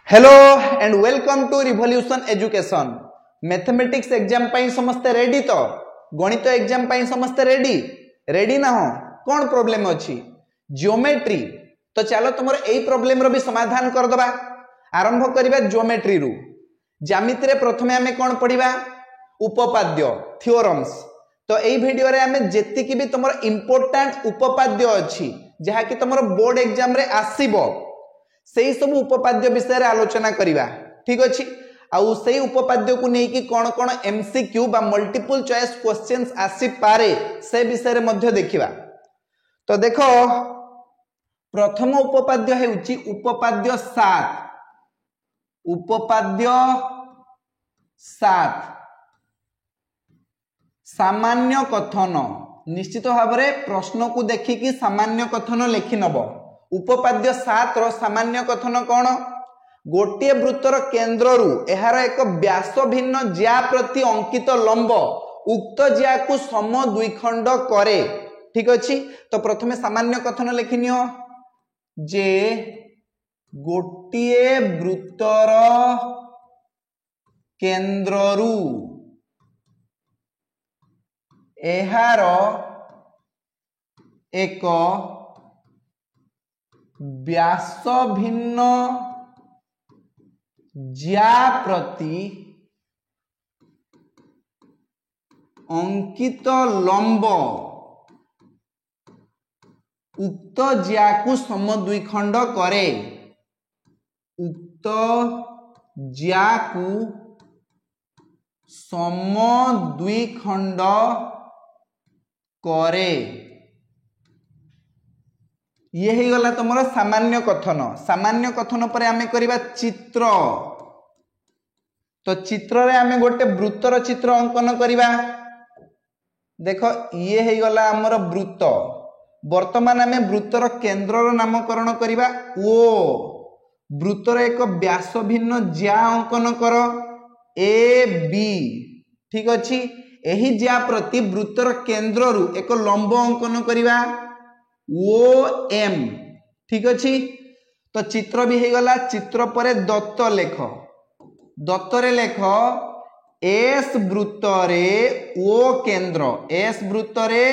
Hello and welcome to revolution education. Mathematics exam पाई समस्ते ready तो गणित एग्जाम पाई समस्ते रेडी ना हो कौन प्रॉब्लम अछि ज्योमेट्री तो चलो तुम एई प्रॉब्लम रो भी समाधान कर दबा। आरंभ करिबा ज्योमेट्री रु। ज्यामिति रे प्रथमे हमें कौन पढ़िबा उपपाद्य थ्योरम्स। तो एई वीडियो रे हमें जेति की भी तुमर इंपोर्टेंट उपपाद्य अछि जहा कि तुमर बोर्ड एग्जाम रे आसीबो सेई सब उपपाद्य विषय आलोचना करिबा। ठीक अछि आउ सेई उपपाद्य को नै कि कोन कोन एमसीक्यू बा मल्टीपल चॉइस क्वेश्चंस आसी पारे से विषय रे मध्य देखिबा। तो देखो प्रथम उपपाद्य हेउची उपपाद्य 7। उपपाद्य 7 सामान्य कथन। निश्चित भाव में प्रश्न को देखिकी सामान्य कथन लिखि नब। उपपाद्य 7 रो सामान्य कथन कौन गोटे वृत्तर केंद्र रु एहार एक व्यास भिन्न ज्या प्रति अंकित लंब उक्त ज्या को सम द्विखंड करे। ठीक अछि तो प्रथमे सामान्य कथन लिखिनियो जे गोटे वृत्तर केंद्र रु एहार एक व्यास भिन्न ज्या प्रति अंकित लंब उक्त ज्या को सम द्विखंड करे। उक्त ज्या को सम द्विखंड करे। ये ही गला तुमरा सामान्य कथन। सामान्य कथन पर आमे करिबा चित्र। तो चित्र रे आमे गोटे वृत्तर चित्र अंकन करिबा। देखो ये ही गला हमर वृत्त। वर्तमान आमे वृत्तर केंद्र रो नामकरण करिबा ओ। वृत्तर एक व्यास भिन्न ज्या अंकन कर ए बी। ठीक अछि एही ज्या प्रति वृत्तर केंद्र रु एक लंब अंकन करिबा ओ एम। ठीक अछि तो चित्र भी हे गला। चित्र परे दत्त लेख। दत्त रे लेख एस वृत्त रे ओ केंद्र। एस वृत्त रे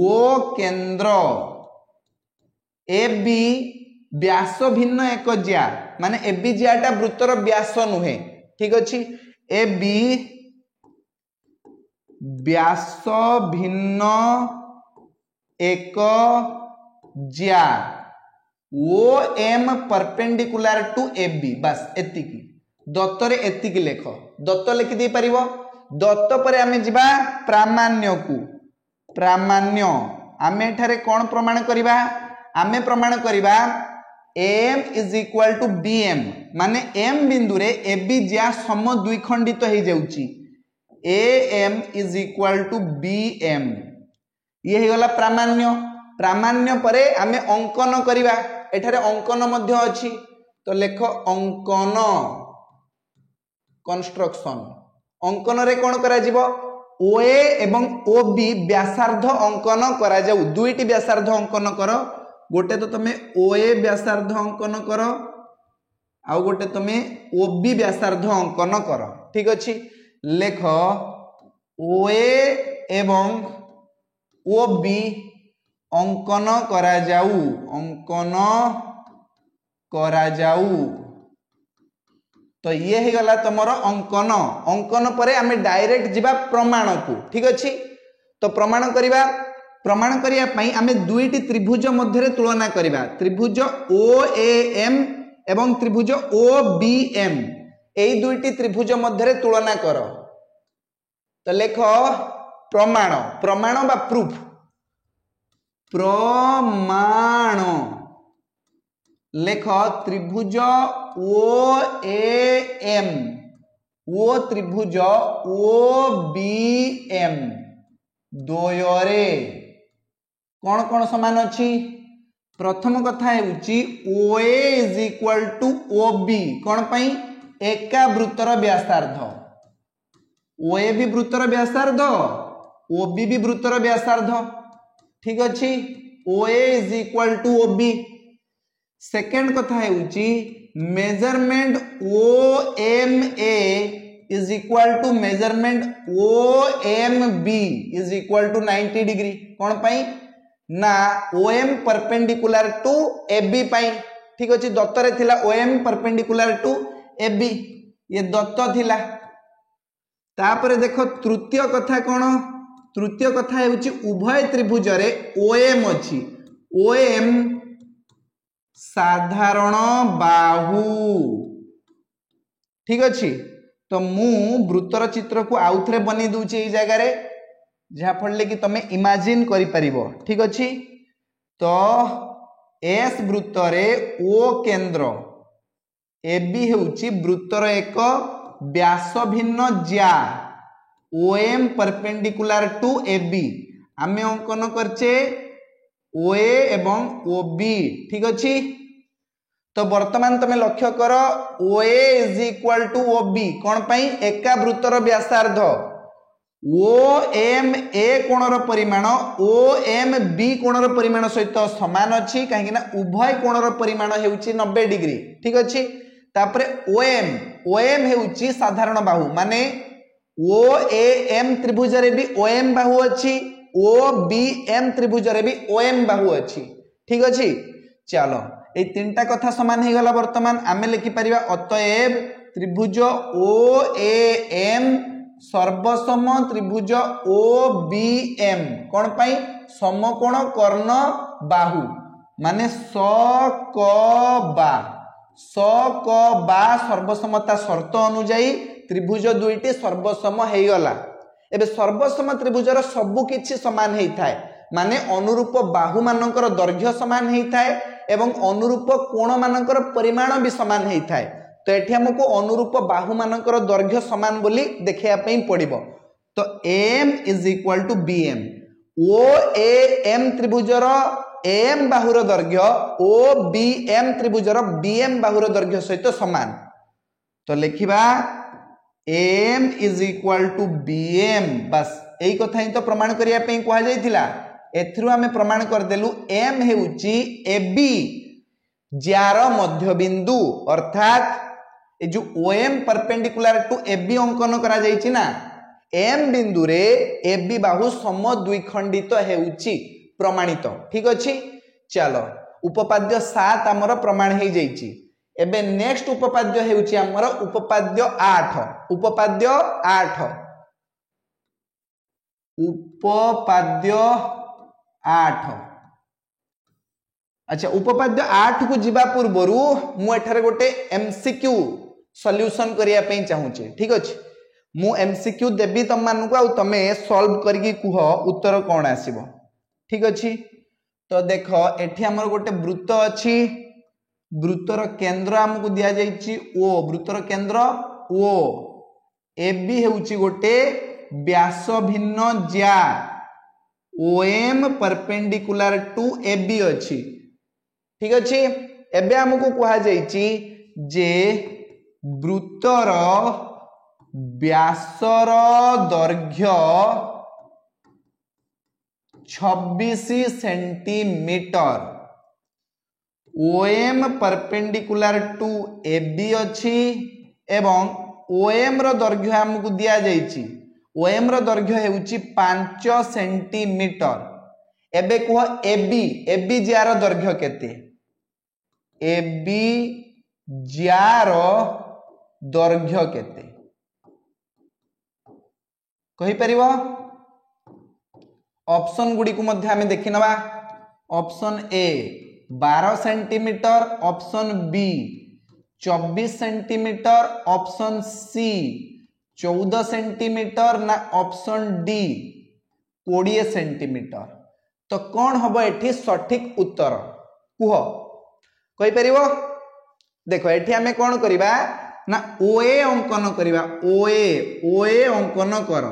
ओ केंद्र ए बी व्यास भिन्न एक ज्या माने ए बी ज्याटा वृत्तर व्यास नुहे। ठीक अछि ए बी व्यास भिन्न एक ज्या O M perpendicular to A B. बस एतिकी दत्त रे एतिकी लेख। दत्त लिखि दे परिबो। दत्त पर आमे जिबा प्रामाण्य को। प्रामाण्य आमे एठारे कोन प्रमाण करिबा आमे प्रमाण करिबा m is equal to bm माने m बिंदु रे ए बी ज्या सम द्विखंडित हो जाउची am is equal to bm। ये ही गला प्रामाण्य। प्रामाण्य परे आमे अंकन करिबा। एठारे अंकन मध्य अछि तो लेख अंकन कंस्ट्रक्शन। अंकन रे कोन करा जिवो ओए एवं ओबी व्यासार्ध अंकन करा जाउ। दुईटी व्यासार्ध अंकन करो। गोटे तो तमे ओए व्यासार्ध अंकन करो आ गोटे तमे ओबी व्यासार्ध अंकन करो। ठीक अछि लेख ओए एवं ओबी अंकन करा जाऊ। अंकन करा जाऊ। तो ये ही गला तमरो अंकन। अंकन परे आमे डायरेक्ट जिबा प्रमाण को। ठीक अछि तो प्रमाण करिबा। प्रमाण करिया पई आमे दुईटी त्रिभुज मध्य रे तुलना करिबा। त्रिभुज OAM एवं त्रिभुज OBM एई दुईटी त्रिभुज मध्य रे तुलना करो। तो लेख प्रमाण। प्रमाण बा प्रूफ। प्रमाण लेख त्रिभुज OAM ओ त्रिभुज OBM दोयरे कौन कौन समान अछि। प्रथम कथा हेउची OA is equal to OB कौन पई एका वृत्तर व्यासार्ध। OA भी वृत्तर व्यासार्ध OB भी वृत्तर व्यासार्ध। ठीक अछि OA is equal to OB। Second कथा हेउची measurement OMA is equal to measurement OMB is equal to 90 degree कौन पाई ना OM परपेंडिकुलर टू AB पाई ठीक अछि दत्त रे थिला OM परपेंडिकुलर टू AB ये दत्त थिला तापरे देखो तृतीय कथा कौन तृतीय कथा हेउची उभय त्रिभुज रे OM अछि OM साधारण बाहु ठीक अछि तो मु वृत्तर चित्र को आउथरे बनी दूची ए जगह रे जहा फड़ले कि तमे इमेजिन करि परिबो ठीक अछि तो एस वृत्त रे O केंद्र AB हेउची वृत्तर एक व्यास भिन्न ज्या OM परपेंडिकुलर टू AB आमे अंकन करचे OA एवं OB ठीक अछि तो वर्तमान तमे लक्ष्य कर OA is equal to OB कोन पई एका वृत्तर व्यासार्ध OMA कोणर परिमाण OMB कोणर परिमाण सहित समान अछि काहे कि ना उभय कोणर परिमाण हेउची 90 डिग्री ठीक अछि तापरे OM हेउची साधारण बाहु माने OAM त्रिभुज रे भी OM बाहु अछि OBM त्रिभुज रे भी OM बाहु अछि ठीक अछि चलो ए तीनटा कथा समान हे गला वर्तमान आमे लिखि परिबा अतएव त्रिभुज OAM सर्वसम त्रिभुज OBM कोन पई समकोण कर्ण बाहु माने सकबा सर्वसमता शर्त अनुଯାयी त्रिभुज दुईटी सर्वसम हे गला एबे सर्वसम त्रिभुजर सबु किछि समान हेई थाए माने अनुरूप बाहु मानकर दैर्घ्य समान हेई थाए एवं अनुरूप कोण मानकर परिमाण भी समान हेई थाए तो एठी हमको अनुरूप बाहु मानकर दैर्घ्य समान बोली देखिया पई पड़िबो तो M is equal to BM OAM त्रिभुजर AM बाहुर दैर्घ्य OBM त्रिभुजर BM बाहुर दैर्घ्य सहित समान तो लिखिबा AM is equal to BM बस एई कथा ही तो प्रमाण करिया पे कहा जाइथिला एथरु हमें प्रमाण कर देलु M हेउची AB ज्यार मध्य बिंदु अर्थात ए जो OM परपेंडिकुलर टू AB अंकन करा जाइछि ना M बिंदु रे AB बाहु सम द्विखंडित हेउची प्रमाणित ठीक अछि चलो उपपाद्य 7 हमर प्रमाण हे जाइछि एबे नेक्स्ट उपपाद्य हेउची हमर उपपाद्य 8 उपपाद्य 8 अच्छा उपपाद्य 8 को जिबा पूर्वरु मु एठारे गोटे MCQ सॉल्यूशन करिया पे चाहूचे ठीक अछि मु MCQ देबी तम मानु को आ तमे सॉल्व करके कुह उत्तर कोन आसीबो ठीक अछि तो देखो एठी हमर गोटे वृत्त अछि वृत्तर केंद्र हमकु दिया जाइछि O वृत्तर केंद्र O AB हेउछि गोटे व्यास भिन्न ज्या OM परपेंडिकुलर टू AB अछि ठीक अछि एबे हमकु कहा जाइछि जे वृत्तर व्यासर दैर्घ्य 26 centimetre OM perpendicular to AB अछि एवं OM रो दैर्घ्य हमकु दिया जाइछि OM रो दैर्घ्य हेउछि 5 सेंटीमीटर एबे को AB ज्यार दैर्घ्य केते AB ज्यार दैर्घ्य केते कहि परिबो ऑप्शन गुडी को मध्य हमें देखि नबा option A 12 centimetre option B 24 centimetre option C 14 centimetre ना ऑप्शन डी 20 सेंटीमीटर तो कौन हम एठी सठिक उत्तर कुह कहि परिबो देखो एठी हमें कौन करिबा ना OA अंकन करिबा OA अंकन कर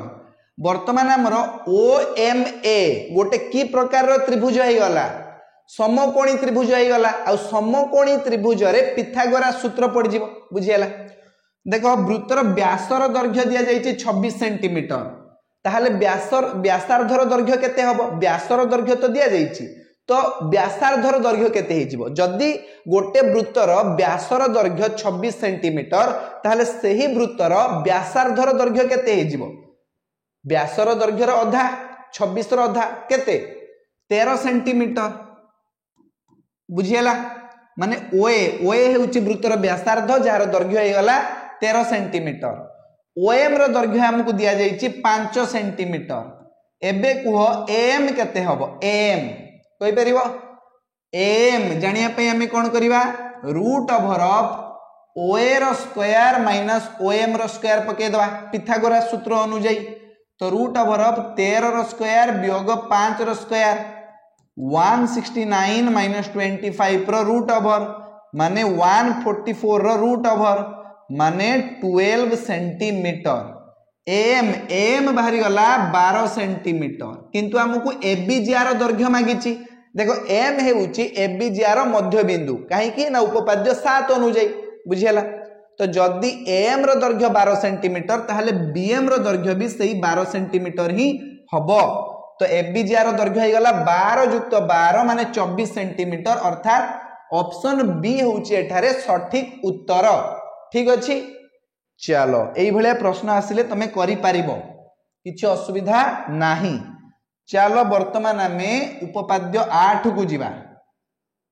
वर्तमान हमर OMA गोटे की प्रकार रो त्रिभुज हे गला समकोणी त्रिभुज हे गला आ समकोणी त्रिभुज रे पिथागोरास सूत्र पड़ जिवो बुझियला देखो वृत्तर व्यासर दैर्घ्य दिया जाइछि 26 सेंटीमीटर ताहाले व्यासार्धर दैर्घ्य केते हबो व्यासर दैर्घ्य तो दिया जाइछि तो व्यासार्धर दैर्घ्य केते हेजिबो जदि गोटे वृत्तर व्यासर दैर्घ्य 26 सेंटीमीटर ताहले सेही वृत्तर व्यासार्धर दैर्घ्य केते हेजिबो व्यासर दैर्घ्यर अधा 26 रो अधा केते 13 सेंटीमीटर बुझियला माने ओए ओए हेउची वृत्तर व्यासार्ध जार दैर्घ्य हेगला 13 सेंटीमीटर ओएम रो दैर्घ्य हमकु दिया जाईची 5 सेंटीमीटर एबे कुह एम केते हबो एम कोइ परिबो एम जानिया पे हमें कोन करिवा रूट ओवर ऑफ ओए रो स्क्वायर माइनस ओएम रो स्क्वायर पके दवा पिथागोरस सूत्र अनुसार तो रूट ओवर ऑफ 13 रो स्क्वायर वियोग 5 रो स्क्वायर 169 माइनस 25 रो रूट ओवर माने 144 रो रूट ओवर माने 12 सेंटीमीटर एम एम बाहरी गला 12 सेंटीमीटर किंतु हमकु एबीजीआर दैर्घ्य मागिची देखो एम हेउची एबीजीआर मध्य बिंदु काहे कि ना उपपाद्य 7 अनुसार बुझियला तो जदि एम रो दैर्घ्य 12 सेंटीमीटर ताहले बीएम रो दैर्घ्य भी सही 12 सेंटीमीटर ही हबो तो एबीजीआर दैर्घ्य हे गला 12 युक्त 12 माने 24 सेंटीमीटर अर्थात ऑप्शन बी होउची एठारे सठिक उत्तर ठीक अछि चलो एई भलिया प्रश्न आसिले तमे करि पारिबो किछि असुविधा नाही चलो वर्तमान आमे उपपाद्य 8 को जिबा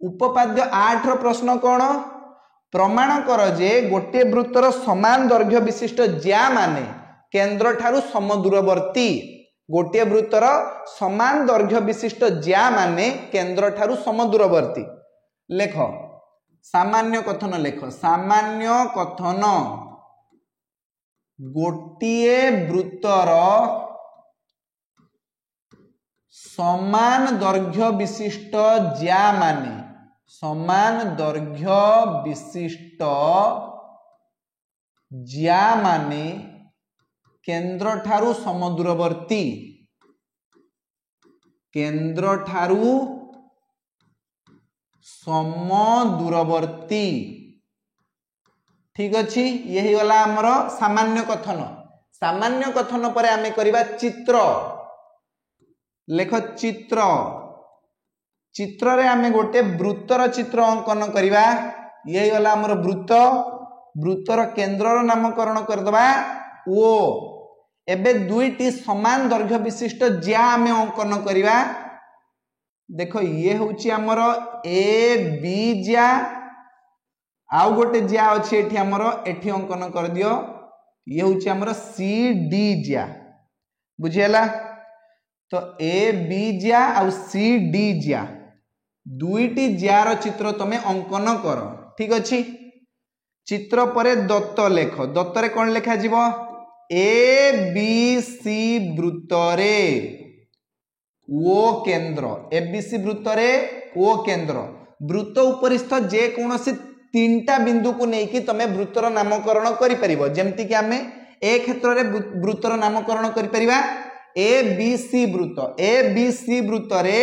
उपपाद्य 8 रो प्रश्न कोन प्रमाण कर जे गोटे वृत्तर समान दैर्घ्य विशिष्ट ज्या माने केंद्र ठारू समदूरवर्ती गोटे वृत्तर समान दैर्घ्य विशिष्ट ज्या माने केंद्र ठारू समदूरवर्ती लेख सामान्य कथन लेख सामान्य कथन गोटिए वृत्तर समान दैर्घ्य विशिष्ट ज्या माने समान दैर्घ्य विशिष्ट ज्या माने केंद्र ठारू समदूरवर्ती केंद्र ठारू समदूरवर्ती ठीक अछि यही गला हमर सामान्य कथन पर आमे करिबा चित्र लेख चित्र चित्र रे आमे गोटे वृत्तर चित्र अंकन करिबा यही गला हमर वृत्त वृत्तर केंद्र रो नामकरण कर दबा ओ एबे दुईटी समान दैर्घ्य विशिष्ट ज्या आमे अंकन करिबा देखो ये होची हमर ए बी ज्या आउ गोटे ज्या अछि एठी हमर एठी अंकन कर दियो ये होची हमर सी डी ज्या बुझियला तो ए बी ज्या आउ सी डी ज्या दुईटी ज्या रो चित्र तमे अंकन कर ठीक अछि चित्र परे दत्त लेख दत्त रे कोन लेखा जीवो ए बी सी वृत्त रे ओ केंद्र एबीसी वृत्त रे ओ केंद्र वृत्त उपरिस्थ जे कोनोसी तीनटा बिंदु को नेकी तमे वृत्तर नामकरण करि परिबो जेमति कि हमें ए क्षेत्र रे वृत्तर नामकरण करि परिबा ए बी सी वृत्त रे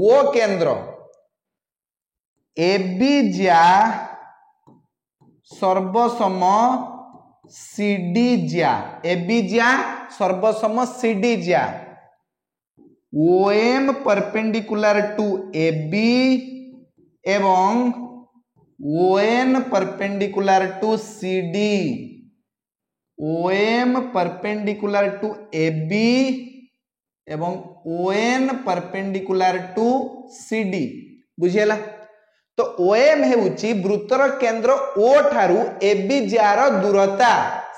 ओ केंद्र एबी ज्या सर्वसम सीडी ज्या एबी ज्या सर्वसम सीडी ज्या ओएम परपेंडिकुलर टू एबी एवं ON perpendicular to CD OM perpendicular to AB एवं ओएन परपेंडिकुलर टू सीडी बुझियला तो ओएम हेउची वृत्तर केंद्र ओ ठारू एबी जार दूरता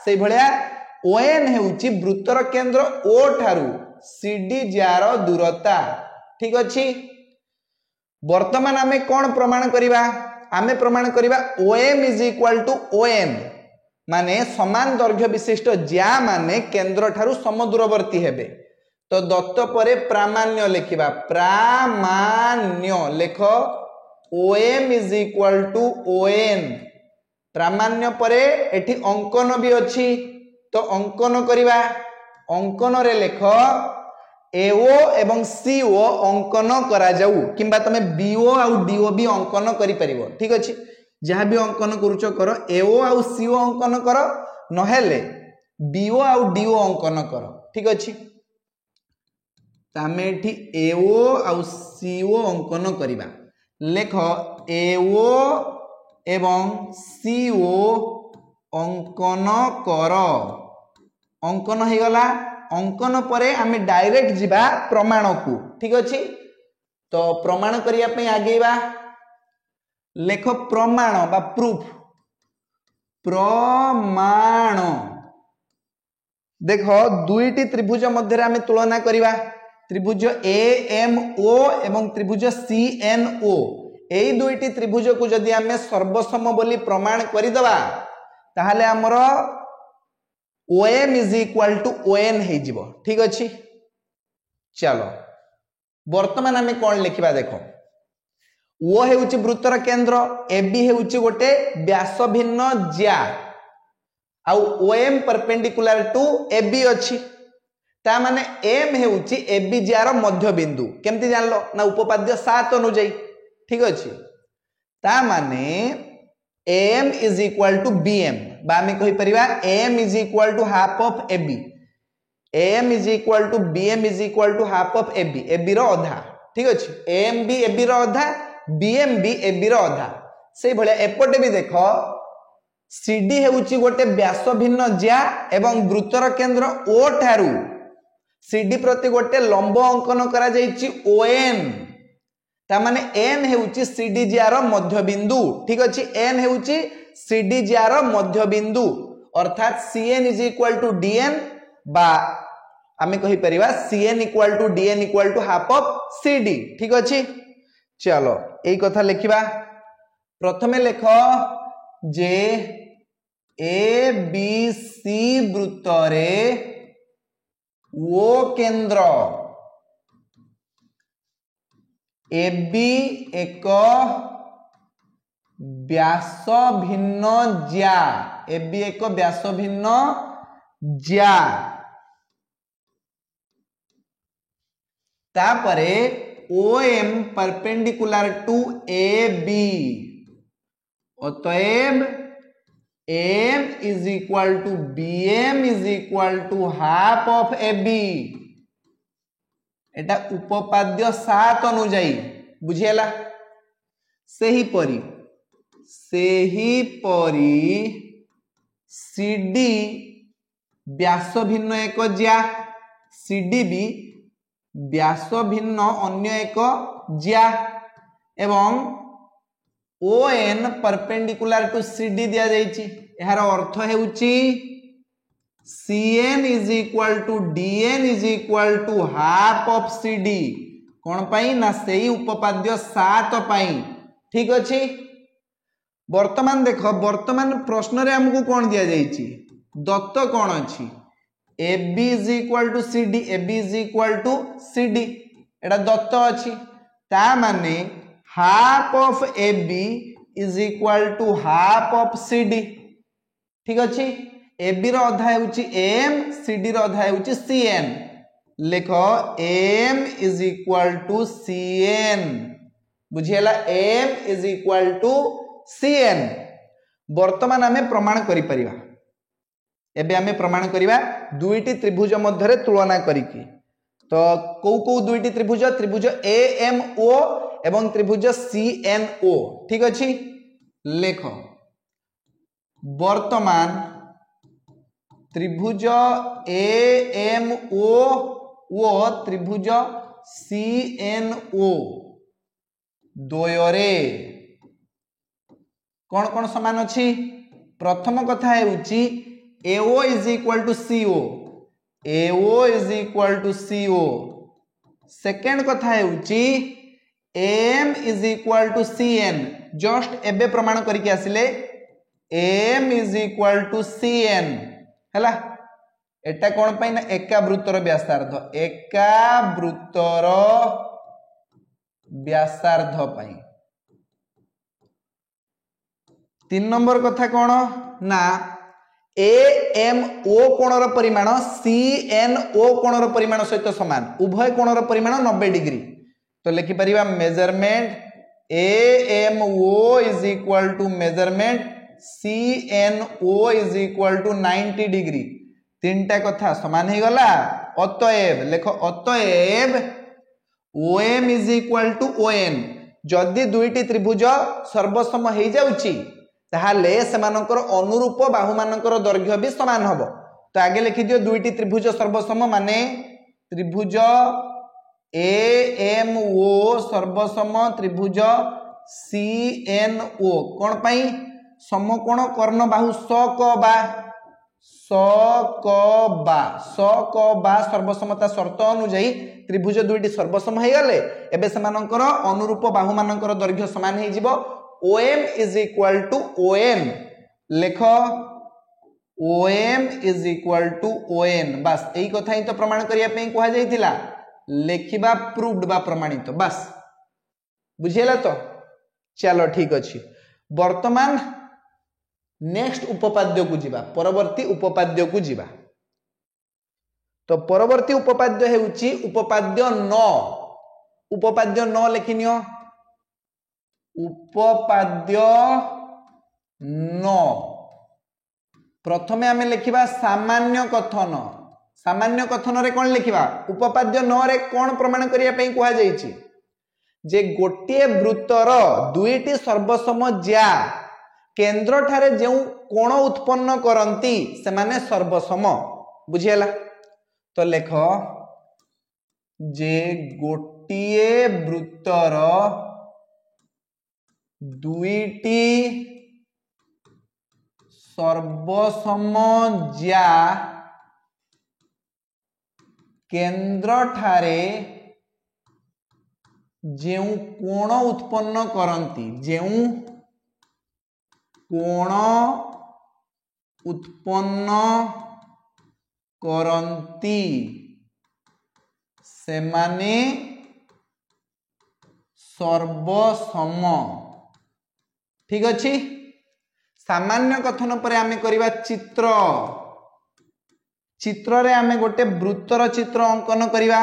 से भलिया ओएन हेउची वृत्तर केंद्र ओ ठारू सीडी जार दूरता ठीक अछि वर्तमान आमे कोन प्रमाण करिबा आमे प्रमाण करिबा OM is equal to ON माने समान दैर्घ्य विशिष्ट ज्या माने केंद्र ठारू समदूरवर्ती हेबे तो दत्त परे प्रामाण्य लिखिबा प्रामाण्य लेख OM is equal to ON प्रामाण्य परे एठी अंकन भी अछि तो अंकन करिबा अंकन रे लेख एओ एवं सीओ अंकन करा जाऊ किंबा तमे बीओ आउ डीओ भी अंकन करि परिबो ठीक अछि जहां भी अंकन करूचो करो एओ आउ सीओ अंकन करो नहेले बीओ आउ डीओ अंकन करो ठीक अछि तामे एठी एओ आउ सीओ अंकन करिबा लेख एओ एवं सीओ अंकन कर अंकन हो गला अंकन परे आमे डायरेक्ट जिबा प्रमाण को ठीक अछि तो प्रमाण करिया पे आगेबा लेख प्रमाण बा प्रूफ प्रमाण देखो दुईटी त्रिभुज मध्य आमे तुलना करिबा त्रिभुज ए एम ओ एवं त्रिभुज सी एन ओ एई दुईटी त्रिभुज को जदि आमे सर्वसम बोली प्रमाण करिदबा ताहाले हमरो OM is equal to ON हे जिवो ठीक अछि चलो वर्तमान आमे कोन लिखिबा देखो ओ हेउची वृत्तर केंद्र AB हेउची गोटे व्यास भिन्न ज्या आउ OM परपेंडिकुलर टू AB अछि ता माने M हेउची AB ज्यार मध्य बिंदु केमति जानलो ना उपपाद्य 7 अनुଯାयी ठीक अछि ता माने AM is equal to BM बा हमें कहि परिबा AM is equal to half of AB AM is equal to BM is equal to half of AB AB रो अधा ठीक अछि AM भी AB रो अधा BM भी AB रो अधा से भले एपटे भी देखो CD हेउची गोटे व्यास भिन्न ज्या एवं वृत्तर केंद्र O ठारू CD प्रति गोटे लंब अंकन करा जाईची ON ता माने N हेउची CD ज्यार मध्य बिंदु ठीक अछि N हेउची CD ज्यार मध्य बिंदु अर्थात CN is equal to DN बा आमे कहि परिबा CN equal to DN equal to half of CD ठीक अछि चलो एई कथा लिखिबा प्रथमे लेखो जे ABC वृत्तरे O केंद्र AB एक व्यास भिन्न ज्या AB एक व्यास भिन्न ज्या तापरे OM परपेंडिकुलर टू AB अतएव AM is equal to BM is equal to half of AB एटा उपपाद्य 7 अनुଯାयी बुझियला सेही परी CD व्यास भिन्न एक ज्या CD भी व्यास भिन्न अन्य एक ज्या एवं ON परपेंडिकुलर टू CD दिया जाईची एहार अर्थ हेउची CN is equal to DN is equal to half of CD कौन पाई ना सेही उपपाद्य 7 पाई ठीक अछि वर्तमान देखो वर्तमान प्रश्न रे हमकु कोन दिया जाईची दत्त कोन अछि AB is equal to CD AB is equal to CD एटा दत्त अछि ता माने half of AB is equal to half of CD ठीक अछि AB रो अधा हेउची M CD रो अधा हेउची CN लिखो M is equal to CN बुझियला M is equal to CN वर्तमान हमें प्रमाण करि परिबा एबे हमें प्रमाण करिबा दुईटी त्रिभुज मध्य रे तुलना करिकि तो को दुईटी त्रिभुज त्रिभुज AMO एवं त्रिभुज CNO ठीक अछि लेखो वर्तमान त्रिभुज AMO ओ त्रिभुज CNO द्वयरे कौन कौन समान अछि प्रथम कथा हेउची AO is equal to CO AO is equal to CO second कथा हेउची AM is equal to CN just एबे प्रमाण करिके आसिले AM is equal to CN हैला एटा कोन पई ना एका वृत्तर व्यासार्ध पई 3 नंबर कथा कोन ना AMO कोणर परिमाण CNO कोणर परिमाण सहित समान उभय कोणर परिमाण 90 डिग्री तो लिखि परिबा measurement AMO is equal to measurement CNO is equal to 90 degree तीनटा कथा समान हे गला अतएव लेख अतएव OM is equal to ON जदि दुईटी त्रिभुज सर्वसम हो जाउची ताहाले सेमानकर अनुरूप बाहु मानकर दैर्घ्य भी समान हबो। तो आगे लिखि दियो दुईटी त्रिभुज सर्वसम माने त्रिभुज AMO सर्वसम त्रिभुज CNO कोन पई समकोण कर्ण बाहु सकबा सर्वसमता शर्त अनुଯାयी त्रिभुज दुईटी सर्वसम हो गले एबे सेमानकर अनुरूप बाहु मानकर दैर्घ्य समान हो जिवो। OM is equal to ON लेख OM is equal to ON बस एई कथा ही तो प्रमाण करिया पे कहा जाइतिला लेखिबा प्रूव्ड बा प्रमाणित बस बुझियला। तो चलो ठीक अछि वर्तमान नेक्स्ट उपपाद्य को जीवा परवर्ती उपपाद्य को जीवा। तो परवर्ती उपपाद्य हेउची उपपाद्य 9 उपपाद्य 9 लिखिनियो उपपाद्य 9 प्रथमे आमे लिखिबा सामान्य कथन रे कोन लिखिबा उपपाद्य 9 रे कोन प्रमाण करिया पई कहा जाईची जे गोटे वृत्तर दुईटी सर्वसम ज्या केंद्र ठारे जो कोण उत्पन्न करंती से माने सर्वसम बुझियला। तो लेख जे गोटिए वृत्तर दुईटी सर्वसम ज्या केंद्र ठारे जो कोण उत्पन्न करंती जो कोण उत्पन्न करंती से माने सर्वसम ठीक अछि। सामान्य कथन पर आमे करिबा चित्र रे आमे गोटे वृत्तर चित्र अंकन करिबा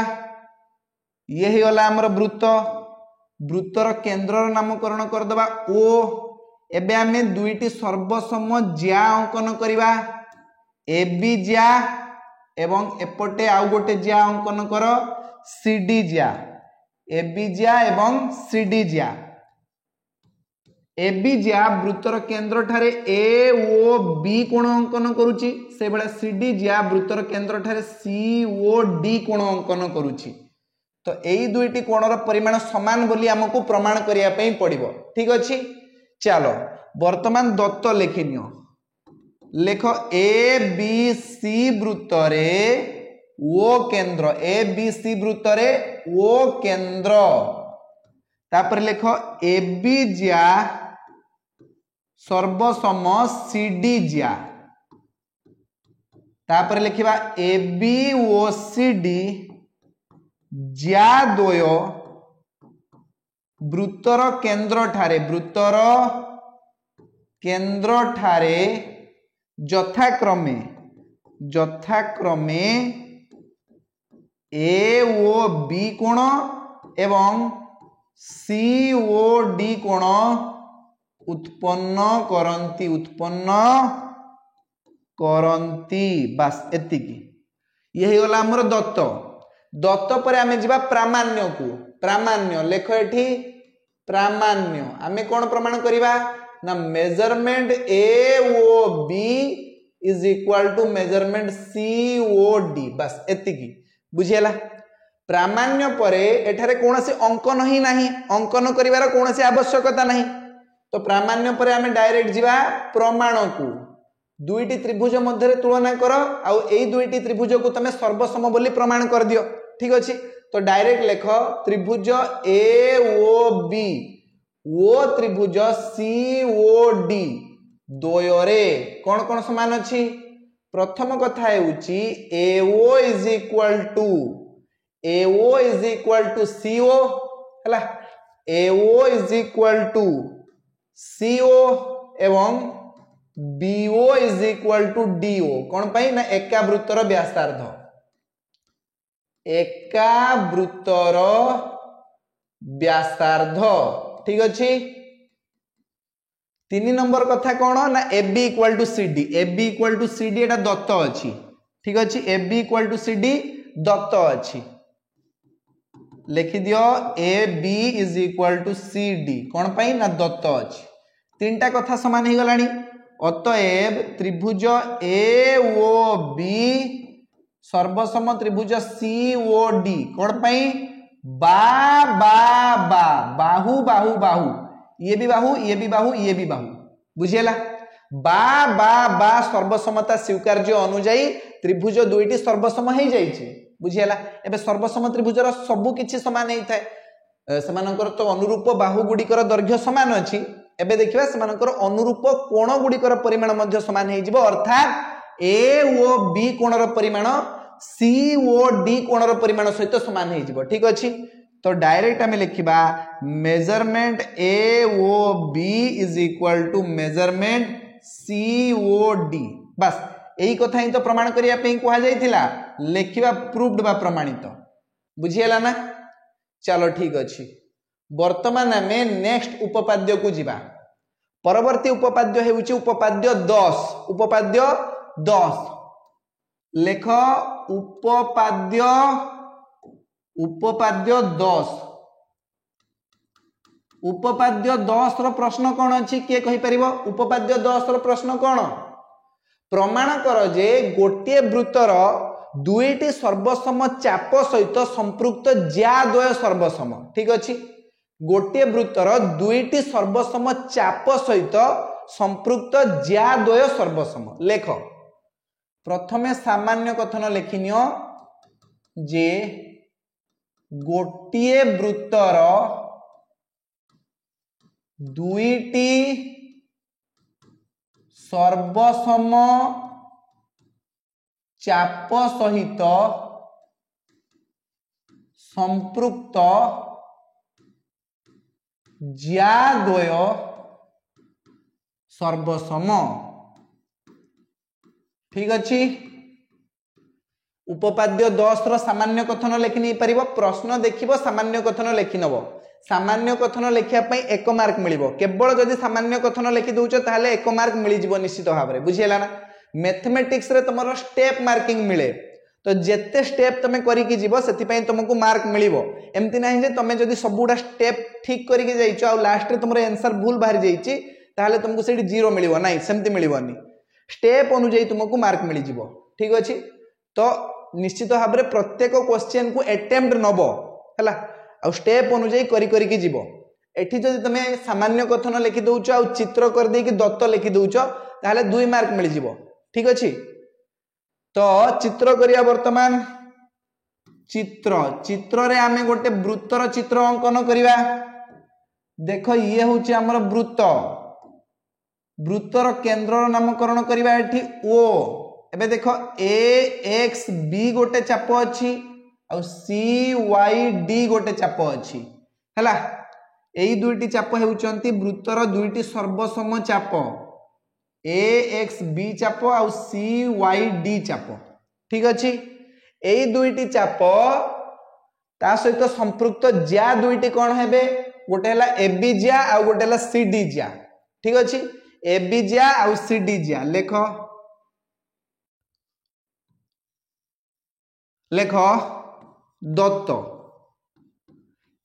ये ही वाला हमर वृत्तर केंद्र नामकरण कर दबा O एबे आमे दुईटी सर्वसम ज्या अंकन करिबा AB ज्या एवं एपटे आउ गोटे ज्या अंकन कर CD ज्या AB ज्या एवं CD ज्या AB ज्या वृत्तर केंद्र ठारे AOB कोण अंकन करूची से बेला CD ज्या वृत्तर केंद्र ठारे COD कोण अंकन करूची। तो एई दुईटी कोणर परिमाण समान बोली हमको प्रमाण करिया पई पड़िबो ठीक अछि। चलो वर्तमान दत्त लिखिनियो लेख ABC वृत्तरे O केंद्र ABC वृत्तरे O केंद्र तापर लेख AB ज्या सर्वसम CD ज्या तापर लिखिबा ABOCD ज्या द्वय वृत्तर केंद्र ठारे यथाक्रमे AOB कोण एवं COD कोण उत्पन्न करंती बस एतिकी यही गला हमर दत्त पर आमे जिबा प्रामाण्य को प्रामाण्य लेख एठी प्रामाण्य आमे कोन प्रमाण करिबा ना measurement AOB is equal to measurement COD बस एतिकी बुझियला। प्रामाण्य परे एठारे कोनोसी अंकन ही नाही अंकन करिवार कोनोसी आवश्यकता नाही तो प्रामाण्य परे आमे डायरेक्ट जिबा प्रमाण को दुईटी त्रिभुज मध्य तुलना कर आउ एई दुईटी त्रिभुज को तमे सर्वसम बोली प्रमाण कर दियो ठीक अछि। तो डायरेक्ट लेख त्रिभुज AOB ओ त्रिभुज COD द्वयरे कोन कोन समान अछि प्रथम कथा हेउची AO is equal to CO हला AO is equal to CO एवं BO is equal to DO कोन पई ना एका वृत्तर व्यासार्ध ठीक अछि। 3 नंबर कथा कोन ना AB इक्वल टू CD एटा दत्त अछि ठीक अछि AB इक्वल टू CD दत्त अछि लिखि दियो A B is equal to C D कौन पाई ना दत्त अछि तीनटा कथा समान हो गलानी अतएव त्रिभुज ए ओ बी सर्वसम त्रिभुज सी ओ डी कौन पाई बा बा बा बाहु बाहु बाहु ये भी बाहु ये भी बाहु ये भी बाहु बुझिएला बा बा बा सर्वसमता स्वीकार्य अनुजाई त्रिभुज दुईटी सर्वसम हो जाइए बुझिएला एबे सर्वसम त्रिभुजर सबु किछि समान ही थाए समानकर तो अनुरूप बाहु गुड़िकर दैर्घ्य समान अछि एबे देखिबा समानकर अनुरूप कोण गुड़िकर परिमाण मध्य समान हे जिवो अर्थात ए ओ बी कोणर परिमाण सी ओ डी कोणर परिमाण सहित समान हे जिवो ठीक अछि तो डायरेक्ट हमें लिखिबा measurement A O B is equal to measurement C O D बस यही कथा ही तो प्रमाण करिया पे कहा जाइथिला लिखिबा प्रूव्ड बा प्रमाणित बुझिएला ना चलो ठीक अछि वर्तमान में नेक्स्ट उपपाद्य को जिबा परवर्ती उपपाद्य हेउची उपपाद्य 10 उपपाद्य 10 लेख उपपाद्य उपपाद्य 10 उपपाद्य 10 रो प्रश्न कौन अछि के कहि परिबो उपपाद्य 10 रो प्रश्न कौन प्रमाण कर जे गोटे वृत्तर दुईटी सर्वसम चाप सहित संपृक्त ज्याद्वय सर्वसम ठीक अछि गोटे वृत्तर दुईटी सर्वसम चाप सहित संपृक्त ज्याद्वय सर्वसम लेख प्रथमे सामान्य कथन लिखिनियो जे गोटे वृत्तर दुईटी सर्वसम चाप सहित संपृक्त ज्याद्वय सर्वसम ठीक अछि उपपाद्य 10 रो सामान्य कथन लिखि नहीं परिबो प्रश्न देखिबो सामान्य कथन लिखि नबो सामान्य कथन लिखिया पई 1 मार्क मिलिबो केवल जदि सामान्य कथन लिखि दोउचो ताहले 1 मार्क मिलि जिवो निश्चित भाबरे बुझियला ना मैथमेटिक्स रे तमरो स्टेप मार्किंग मिले तो जेते स्टेप तमे करी कि जीवो सेति पई तुमको मार्क मिलिबो एमति नाही जे तमे जदि सबुडा स्टेप ठीक करी कि जाइचो आ लास्ट रे तुमरो आंसर भूल बाहर जाइची ताहले तुमको सेठी 0 मिलिबो नाही सेमति मिलिबोनी स्टेप अनुଯାयी तुमको मार्क मिलि जीवो ठीक अछि तो निश्चित भाबरे प्रत्येक क्वेश्चन को अटेम्प्ट नबो हला आ स्टेप अनुଯାयी करी करी कि जीवो एठी जदि तमे सामान्य कथन लिखि दोउचो आ चित्र कर दे कि दत्त लिखि दोउचो ताहले 2 मार्क मिलि जीवो ठीक अछि तो चित्र करिया वर्तमान चित्र चित्र रे आमे गोटे वृत्तर चित्र अंकन करिवा देखो ये होची हमर वृत्त वृत्तर केंद्र नामकरण करिवा एठी ओ एबे देखो ए एक्स बी गोटे चाप अछि आ सी वाई डी गोटे चाप अछि हला एई दुईटी चाप हेउचंती वृत्तर दुईटी सर्वसम चाप ए एक्स बी चाप आ सी वाई डी चाप ठीक अछि एई दुईटी चाप ता सहित संपृक्त ज्या दुईटी कोन हेबे गोटे हला ए बी ज्या आ गोटे हला सी डी ज्या ठीक अछि ए बी ज्या आ सी डी ज्या लेखो लेखो दत्त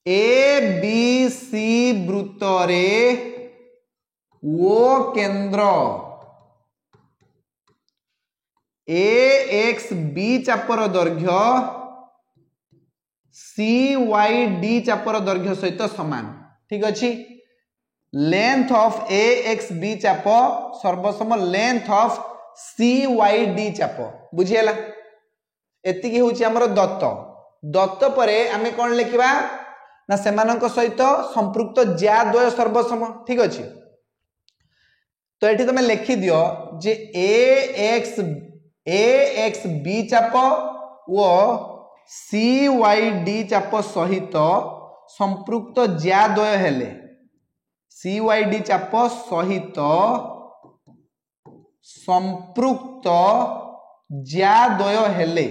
ए बी सी वृत्तरे ओ केंद्र ए एक्स बी चापर दैर्घ्य सी वाई डी चापर दैर्घ्य सहित समान ठीक अछि length of A X B चाप सर्वसम length of C Y D चाप बुझिएला एतिकी होची हमर दत्त दत्त परे आमे कोन लिखिबा ना सेमानक सहित संपृक्त ज्याद्वय सर्वसम ठीक अछि तो एठी तमे लिखि दियो जे ए एक्स बी चाप व सी वाई डी चाप सहित संपृक्त ज्याद्वय हेले सी वाई डी चाप सहित संपृक्त ज्याद्वय हेले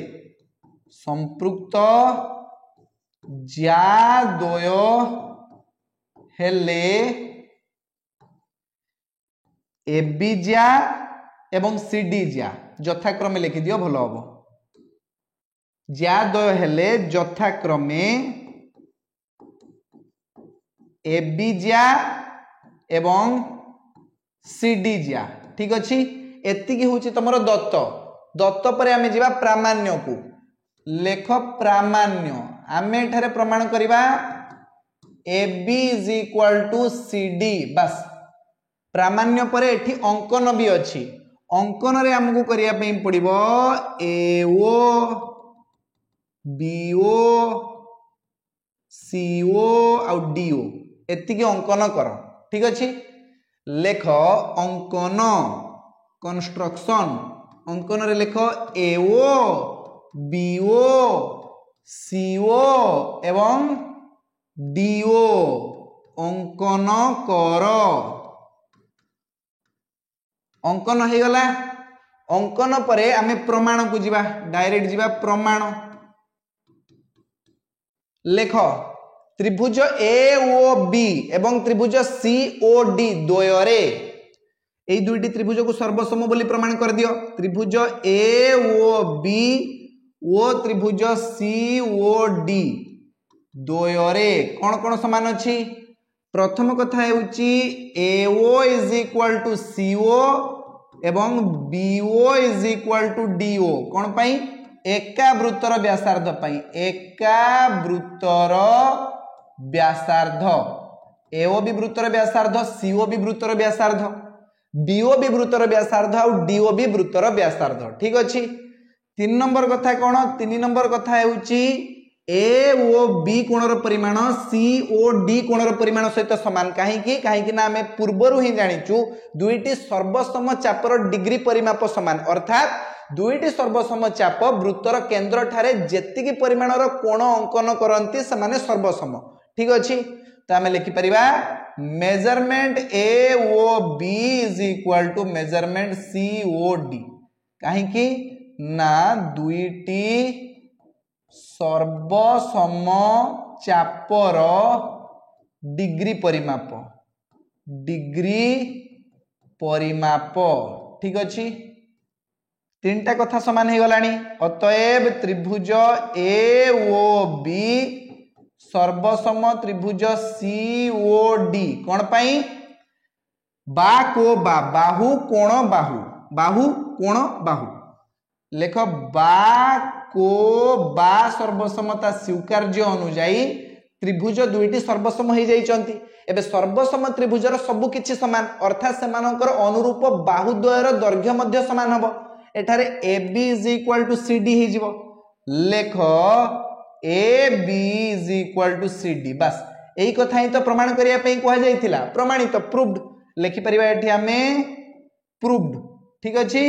संपृक्त ज्याद्वय हेले ए बी ज्या एवं सी डी ज्या यथाक्रमे लिखि दियो भलो हबो ज्याद्वय हेले यथाक्रमे एबी ज्या एवं सीडी ज्या। ठीक अच्छी एतिकी हूँ तुम दत्त दत्त पर आम जा प्रामाण्य को लेख प्रामाण्य आम एठारे प्रमाण करवा AB is equal to CD बस प्रामाण्य पर एठी अंकन भी अच्छी अंकन रे हमको करिया पे पड़िबो AO BO CO आउ DO एतिकी अंकन कर। ठीक अच्छी लेख अंकन कंस्ट्रक्शन अंकन रे लेख AO BO CO एवं DO अंकन कर। अंकन हो गला अंकन परे आमे प्रमाण को जीवा डायरेक्ट जीवा प्रमाण लेख त्रिभुज AOB एवं त्रिभुज COD द्वयरे এই দুইটি त्रिभुज को सर्वसम बोली प्रमाण कर दियो त्रिभुज AOB ओ त्रिभुज COD द्वयरे कौन कौन समान अछि प्रथम कथा हेउची AO is equal to CO एवं BO is equal to DO कौन पाई एका वृत्तर व्यासार्ध पाई एका वृत्तर व्यासार्ध AO भी वृत्तर व्यासार्ध CO भी वृत्तर व्यासार्ध BO भी वृत्तर व्यासार्ध और DO भी वृत्तर व्यासार्ध। ठीक अच्छी 3 नंबर कथा कौन 3 नंबर कथा हेउची AOB कोणर परिमाण COD कोणर परिमाण सहित समान कहीं ना आमे पूर्वरु ही जानिचु दुईटी सर्वसम चापर डिग्री परिमाप समान अर्थात दुईटी सर्वसम चाप वृत्तर केंद्र ठारे जेतिकी परिमाणर कोण अंकन करंती समाने सर्वसम। ठीक अच्छी तो आमे लिखि परिबा measurement AOB is equal to measurement COD कहीं ना दुईटी सर्वसम चापर डिग्री परिमाप। ठीक अच्छी 3टा कथा समान हो गलानी अतएव त्रिभुज AOB सर्वसम त्रिभुज COD कौन पाई बा को बाहु कोण बाहु लेख बा को बा सर्वसमता स्वीकार्य अनुजाई त्रिभुज दुईटी सर्वसम हो जाइछंती एबे सर्वसम त्रिभुजर सबु किछि समान अर्थात सेमानकर अनुरूप बाहुद्वयर दैर्घ्य मध्य समान हबो एठारे AB is equal to CD ही जिवो लेख AB is equal to CD बस एई कथा ही तो प्रमाण करिया पे कहै जाइथिला प्रमाणित प्रूव्ड लिखि परिबा एठी हमें प्रूव्ड। ठीक अछि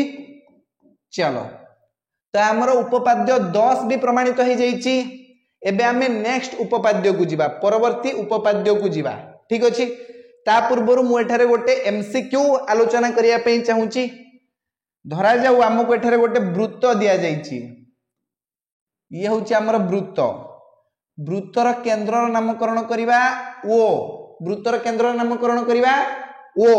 चलो तो आमर उपपाद्य 10 भी प्रमाणित हो जाइछि एबे आमे नेक्स्ट उपपाद्य को जिबा परवर्ती उपपाद्य को जिबा। ठीक अछि ता पूर्वरु मु एठारे गोटे MCQ आलोचना करिया पे चाहूची धरा जाऊ हमको एठारे गोटे वृत्त दिया जाइछि ये होची हमर वृत्त वृत्तर केंद्रर नामकरण करिबा O वृत्तर केंद्रर नामकरण करिबा O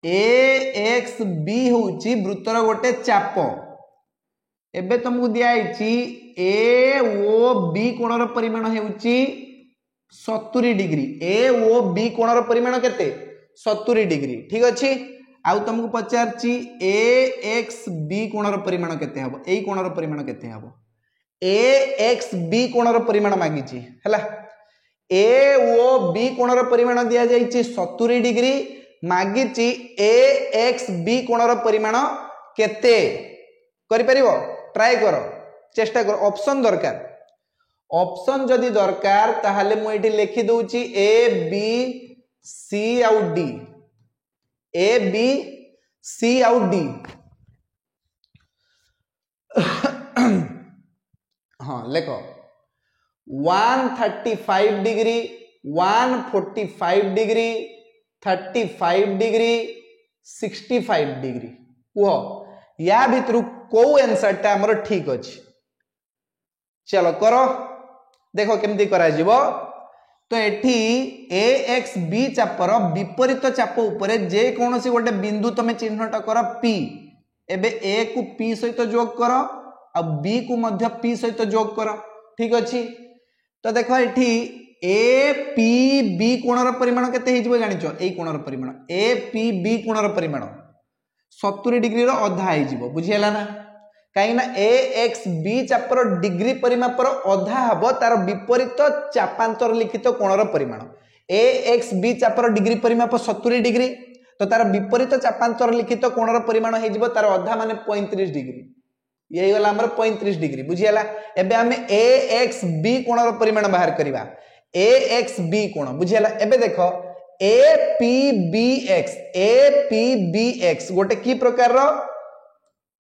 AXB होची वृत्तर गोटे चाप एबे तुमको दिया आइछि AOB कोणर परिमाण हेउची 70 डिग्री AOB कोणर परिमाण केते 70 डिग्री। ठीक अछि आउ तुमको पचारछि AXB कोणर परिमाण केते हबो एई कोणर परिमाण केते हबो AXB कोणर परिमाण मागिछि हैला AOB कोणर परिमाण दिया जाइछि 70 डिग्री मागिछि AXB कोणर परिमाण केते करि परिबो ट्राई करो चेष्टा करो ऑप्शन दरकार ऑप्शन जदि दरकार ताहाले मु एठी लिखि दउची A B C आउ D A B C आउ D हाँ लेखो 135 डिग्री 145 डिग्री 35 डिग्री 65 डिग्री वो या भितर को आंसर टा हमर ठीक अछि चलो करो देखो केमती करा जीवो तो एठी AXB चापर विपरीत चाप उपरे जे कोनोसी गोटे बिंदु तमे चिन्हट कर P एबे A को P सहित जोग करो आ बी को मध्य पी सहित जोग कर ठीक अच्छी तो देख ये ए पी बी कोणर परिमाण केते जानिच ए कोणर परिमाण ए पी बी कोणर परिमाण 70 डिग्री अधा हो बुझीगला ना कहीं ए एक्स बी चापर डिग्री परिमापर अधा हम तार विपरीत चापांतर लिखित कोणर परिमाण ए एक्स बी चापर डिग्री परिमाप 70 डिग्री तो तार विपरीत चापांतर लिखित कोणर परिमाण हो तार अधा माने 35 डिग्री ये गला हमर 35 डिग्री बुझीगला एबे हमें ए एक्स बी कोणर परिमाण बाहर करबा ए एक्स बी कोण बुझीगला एबे देखो ए पी बी एक्स गोटे की प्रकार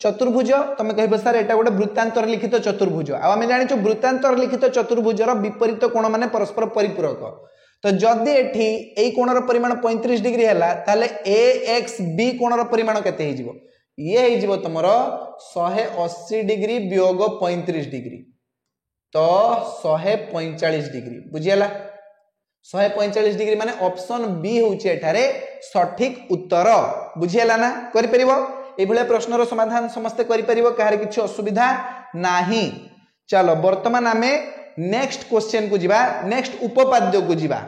चतुर्भुज तुम कह सर एटा गोटे वृत्तांतर लिखित चतुर्भुज आम जानी वृत्तांतर लिखित चतुर्भुजर विपरीत कोण माने परस्पर परिपूरक तो जदि एठी ए कोणर परिमाण 35 डिग्री है ताले ए एक्स बी कोणर परिमाण केते हो ये हो तुमर 180 डिग्री वियोग 35 डिग्री तो 145 डिग्री बुझीगला 145 डिग्री माने ऑप्शन बी होउची एठारे सठिक उत्तर बुझीगला ना करि परिबो ए भले प्रश्नर समाधान समस्त करि परिबो काहर किछि असुविधा नाही चलो वर्तमान आमे नेक्स्ट क्वेश्चन को जिबा नेक्स्ट उपपाद्य को जिबा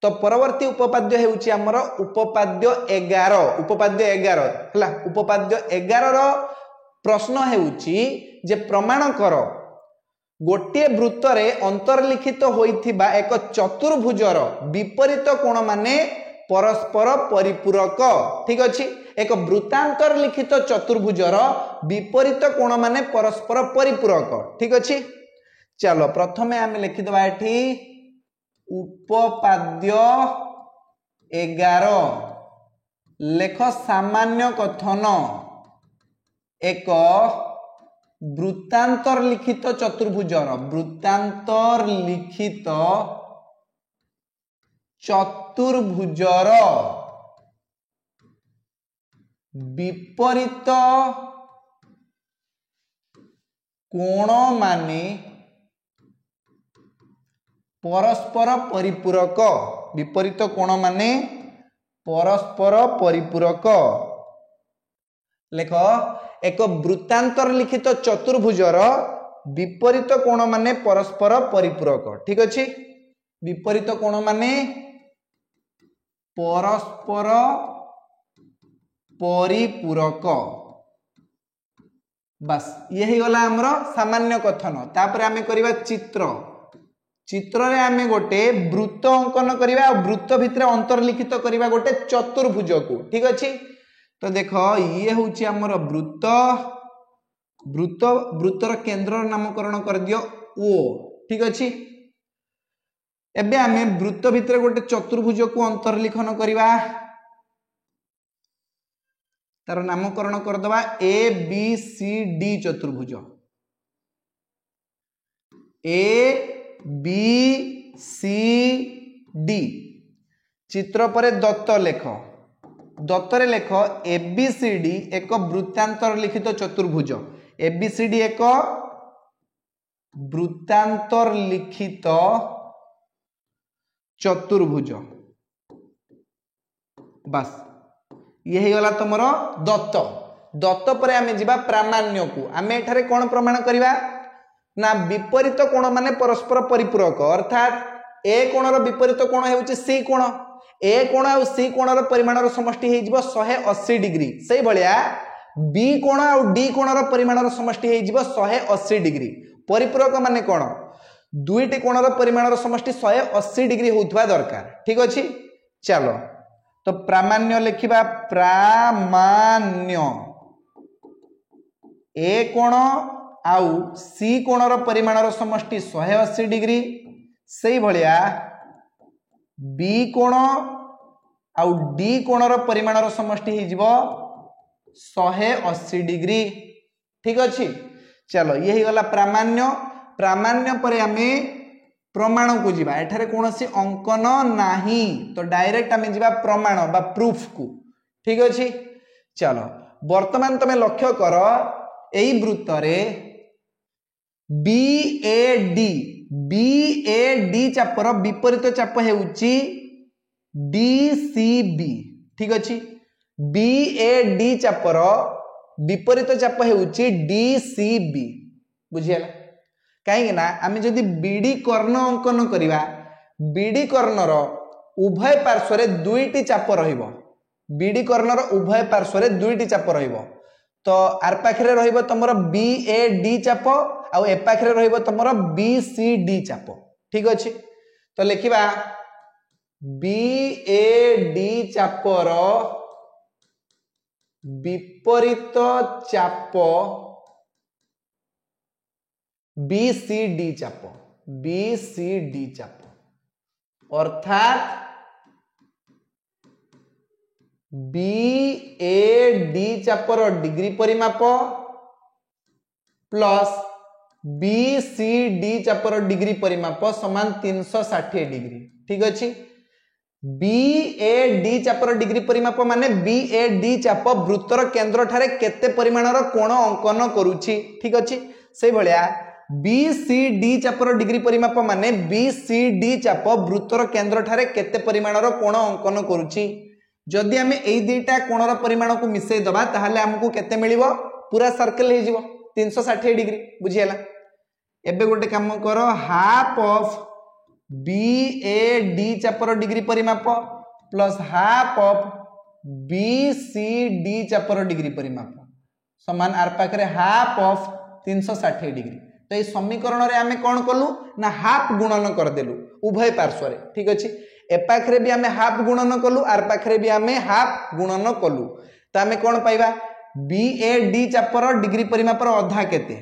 तो परवर्ती उपपाद्य हेउची हमर उपपाद्य 11 हला उपपाद्य 11 रो प्रश्न हेउची जे प्रमाण कर गोटे वृत्त रे अंतर्लिखित होइथिबा एक चतुर्भुजर विपरीत कोण माने परस्पर परिपूरक ठीक अछि एक वृत्तांतर लिखित चतुर्भुजर विपरीत कोण माने परस्पर परिपूरक ठीक अछि चलो प्रथमे आमे लिखि दबा एठी उपपाद्य 11 लेख सामान्य कथन एक वृत्तांतर लिखित चतुर्भुजर वृत्तांतर लिखित चतुर्भुजर विपरीत कोण माने परस्पर परिपूरक विपरीत कोण माने परस्पर परिपूरक लेख एक वृत्तांतर लिखित चतुर्भुजर विपरीत कोण माने परस्पर परिपूरक ठीक अछि विपरीत कोण माने परस्पर परिपूरक बस यही गला हमर सामान्य कथन तापर आमे करिबा चित्र रे आमे गोटे वृत्त अंकन करिबा वृत्त भितरे अंतर्लिखित करिबा गोटे चतुर्भुज को ठीक अछि तो देखो ये होची हमर वृत्तर केंद्र नामकरण कर दियो ओ ठीक अछि एबे आमे वृत्त भितरे गोटे चतुर्भुज को अंतर्लिखन करिबा तार नामकरण कर दबा ए बी सी डी चतुर्भुज ए बी सी डी चित्र परे दत्त लेख दत्तरे लेख एबीसीडी एक वृत्तांतर लिखित चतुर्भुज एबीसीडी एक वृत्तांतर लिखित चतुर्भुज बस ये गला तुम दत्त दत्त पर आमे जिबा प्रामाण्य को आमे एठारे कोन प्रमाण करिबा ना विपरीत कोण माने परस्पर परिपूरक अर्थात ए कोणर विपरीत कोण हेउची सी कोण ए कोण और सी कोणर परिमाणर समष्टि हे जिवो 180 डिग्री सेही भलिया बी कोण और डी कोणर परिमाणर समष्टि हे जिवो 180 डिग्री परिपूरक माने कोण दुईटी कोणर परिमाणर समष्टि 180 डिग्री होउथबा दरकार ठीक अछि चलो तो प्रामाण्य लिखिबा प्रामाण्य ए कोण आउ सी कोणर परिमाणर समष्टि 180 डिग्री सेही भलिया बी कोण आउ डी कोणर परिमाणर समष्टि हे जिवो 180 डिग्री ठीक अछि चलो यही गला प्रामाण्य प्रामाण्य पर आमे प्रमाण को जिबा एठारे कोनोसी अंकन नाही तो डायरेक्ट आमे जिबा प्रमाण बा प्रूफ को ठीक अछि चलो वर्तमान तमे लक्ष्य कर एई वृत्त रे BAD चापर विपरीत चाप हेउची DCB ठीक अछि BAD चापर विपरीत चाप हेउची DCB बुझिला कहीं ना आम जदि बीडी कर्ण अंकन करवा बीडी कर्णर उभय पार्श्व रे दुईटी चाप रहिबो बीडी कर्णर उभय पार्श्व रे दुईटी चाप रहिबो तो आर पाखरे रहिबो तमरो बी ए डी चाप आउ ए पाखरे रहिबो तमरो बी सी डी चाप ठीक अछि तो लिखिबा बी ए डी चापर विपरीत चाप बी सी डी चाप अर्थात बी ए डी चापर डिग्री परिमाप प्लस बी सी डी चापर डिग्री परिमाप समान 360 डिग्री ठीक अछि बी ए डी चापर डिग्री परिमाप माने बी ए डी चाप वृत्तर केंद्र ठारे केते परिमाणर कोण अंकन करूची ठीक अछि से भलिया बी सी डी चापर डिग्री परिमाप माने बी सी डी चाप वृत्तर केंद्र ठारे केते परिमाणर कोण अंकन करूची जदि आमे एई दुईटा कोणर परिमाण को मिसई दबा ताहाले हमकु केते मिलिबो पूरा सर्कल हे जिवो 360 डिग्री बुझियला एबे गोटे काम करो half of B A D चापर डिग्री परिमाप plus half of B C D चापर डिग्री परिमाप समान आर पाखरे हाफ ऑफ 360 डिग्री तो ये समीकरण रे आमे कोन कलु ना हाफ गुणन कर देलु उभय पार्श्व रे ठीक अछि ए पाखरे भी आमे हाफ गुणन कलु आर पाखरे भी आमे हाफ गुणन कलु तो आमे कोन पाइबा बी ए डी चापर डिग्री परिमापर अधा केते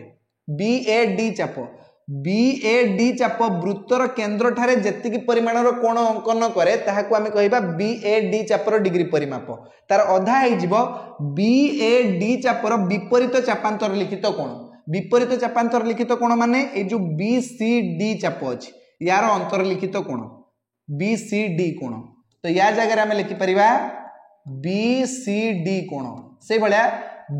बी ए डी चाप वृत्तर केंद्र ठारे जेतिकी परिमाणर कोण अंकन करे ताहाकू आमे कहिबा बी ए डी चापर डिग्री परिमाप तार अधा हे जिवो बी ए डी चापर विपरीत चापांतर लिखित कोण विपरीत चापांतर लिखित कोण माने ए जो बी सी डी चाप अछि यार अंतर लिखित कोण बी सी डी कोण तो या जगह रे आमे लिखि परिबा बी सी डी कोण से भलिया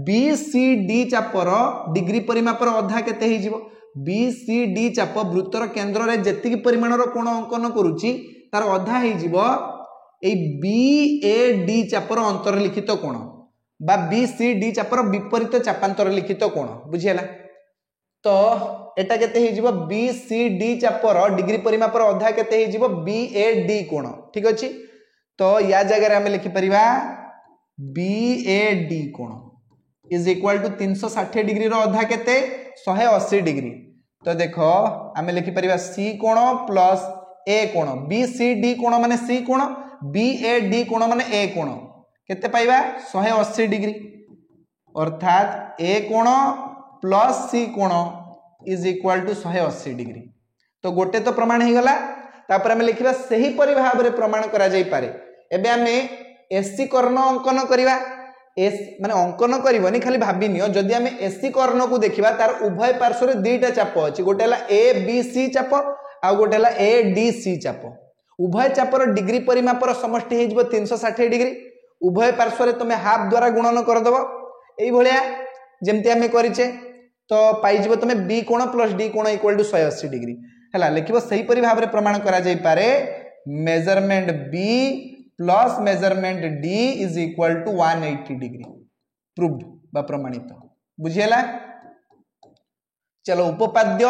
बी सी डी चापर डिग्री परिमापर अधा केते हे जिवो बी सी डी चाप वृत्तर केंद्र रे जेतिकी परिमाणर कोण अंकन करूची तार अधा हे जिवो ए बी ए डी चापर अंतर लिखित कोण बा बी सी डी चापर विपरीत चापांतर लिखित कोण बुझियला तो एटा केते हे जिवो बी सी डी चापर डिग्री परिमापर अधा केते हे जिवो बी ए डी कोण ठीक अछि तो या जगह रे हम लिखि परिबा बी ए डी कोण इज इक्वल टू 360 डिग्री रो अधा केते 180 डिग्री तो देखो आमे लिखि परिबा सी कोण प्लस ए कोण बी सी डी कोण माने सी कोण बी ए डी कोण माने ए कोण केते पाइबा 180 डिग्री अर्थात ए कोण प्लस सी कोण इज इक्वल टू 180 डिग्री तो गोटे तो प्रमाण ही गला तापर आमे लिखिबा सही परि भाव रे प्रमाण करा जाई पारे एबे आमे एसी कर्ण अंकन करिवा एस माने अंकन करबनी खाली भाबिनियो जदि आमे एसी कर्ण को देखिबा तार उभय पार्श्व रे दुईटा चाप अछि गोटे हला ए बी सी चाप आ गोटे हला ए डी सी चाप उभय चापर डिग्री परिमापर समष्टि हे जिवो 360 डिग्री उभय पार्श्व रे तमे हाफ द्वारा गुणन कर दबो एई भलिया जेमति आमे करिचे तो पाई जिवो तमे बी कोण प्लस डी कोण इक्वल टू 180 डिग्री हला लिखिबो सही परि भाव रे प्रमाण करा जाई पारे measurement B plus measurement D is equal to 180 degree proved बा प्रमाणित बुझियला चलो उपपाद्य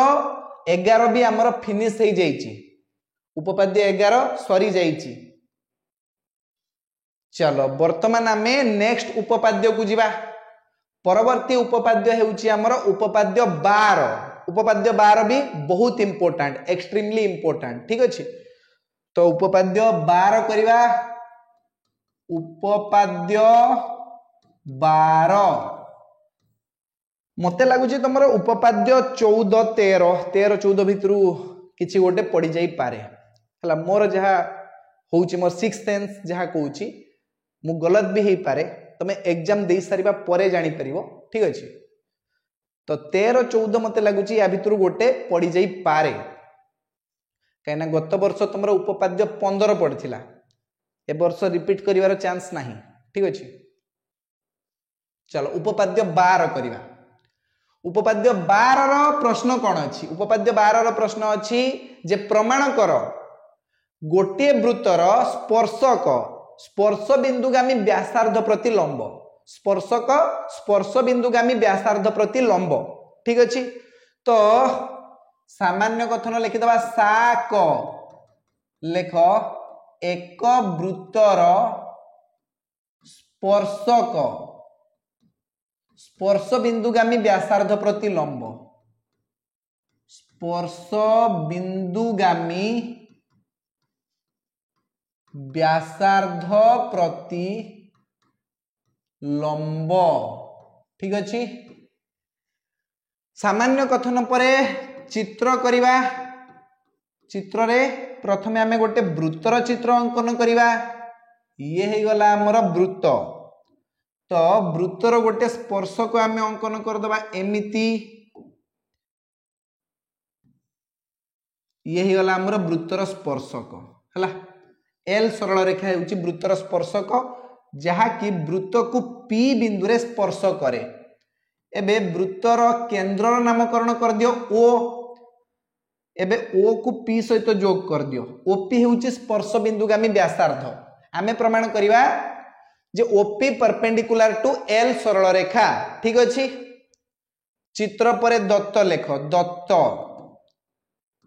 11 भी हमर फिनिश हे जाईची उपपाद्य 11 सरी जाईची चलो वर्तमान आमे नेक्स्ट उपपाद्य को जिबा परवर्ती उपपाद्य हेउची हमर उपपाद्य 12 भी बहुत इंपोर्टेंट एक्सट्रीमली इंपोर्टेंट ठीक अछि तो उपपाद्य 12 करिवा उपपाद्य 12 मते लागुची तमरो उपपाद्य 14 13 14 भितरु किछि गोटे पड़ी जाई पारे हला मोर जहा होउची मोर 6th सेंस जहा कहउची मु गलत भी हे पारे तमे एग्जाम दे सारिबा परे जानि परिबो ठीक अछि तो 13 14 मते लागुची या भितरु गोटे पड़ी जाई पारे काइना गत वर्ष तमरो उपपाद्य 15 पड़थिला ए वर्ष रिपीट करिवार चांस नाही ठीक अछि चलो उपपाद्य 12 करिवा उपपाद्य 12 रो प्रश्न कोन अछि उपपाद्य 12 रो प्रश्न अछि जे प्रमाण कर गोटे वृत्तर स्पर्शक स्पर्श बिंदुगामी व्यासार्ध प्रति लंब स्पर्श बिंदुगामी व्यासार्ध प्रति लंब ठीक अछि तो सामान्य कथन लिखिदबा साक लेख एक वृत्तर स्पर्शक स्पर्श बिंदुगामी व्यासार्ध प्रति लंब स्पर्श बिंदुगामी व्यासार्ध प्रति लंब ठीक अच्छी। सामान्य कथन पर चित्र करिवा चित्र रे प्रथमे आमे गोटे वृत्तर चित्र अंकन करिवा ये हे गला हमर वृत्त तो वृत्तर गोटे स्पर्श को आमे अंकन कर दबा एमिति ये हे गला हमर वृत्तर स्पर्शक हला एल सरल रेखा हेउची वृत्तर स्पर्शक जहा कि वृत्त को पी बिंदु रे स्पर्श करे। एबे वृत्तर केंद्र नामकरण कर दियो ओ एबे ओ को पी सहित जोग कर दियो ओपी हेउची स्पर्श बिंदुगामी व्यासार्ध आमे प्रमाण करिवा जे ओपी परपेंडिकुलर टू एल सरल रेखा ठीक अछि। चित्र परे दत्त लेख दत्त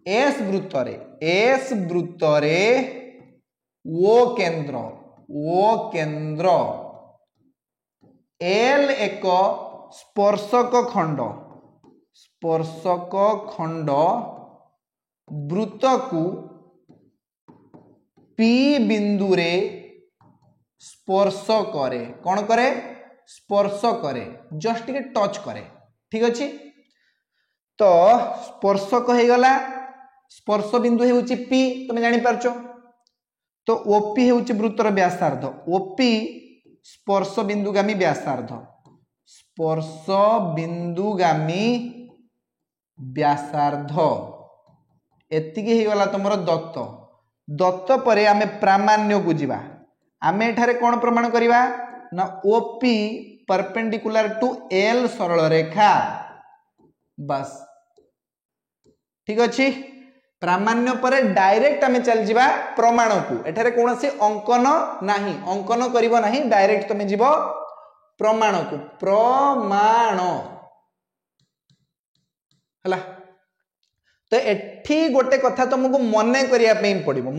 एस वृत्तरे ओ केंद्र एल एक स्पर्शक खंड वृत्त को पी बिंदु रे स्पर्श करे कौन करे स्पर्श करे जस्ट के टच करे ठीक अच्छी। तो स्पर्शक हो गला स्पर्श बिंदु हेउची पी तुम जानि पारछो तो ओपी हेउची वृत्तर व्यासार्ध ओपी स्पर्श बिंदुगामी व्यासार्ध स्पर्श बिंदुगामी व्यासार्ध एतिकी हे गला तुमरो दत्त दत्त परे आमे प्रामाण्य को जिबा आमे एठारे कोन प्रमाण करिवा ना ओपी परपेंडिकुलर टू एल सरल रेखा बस ठीक अछि। प्रामाण्य पर डायरेक्ट आमे चल जिबा प्रमाण को एठारे कोनोसी अंकन नाही अंकन करिवो नाही डायरेक्ट तमे जिवो प्रमाण को प्रमाण हला। तो एठी गोटे कथा तुमको मने करिया पे पड़िबो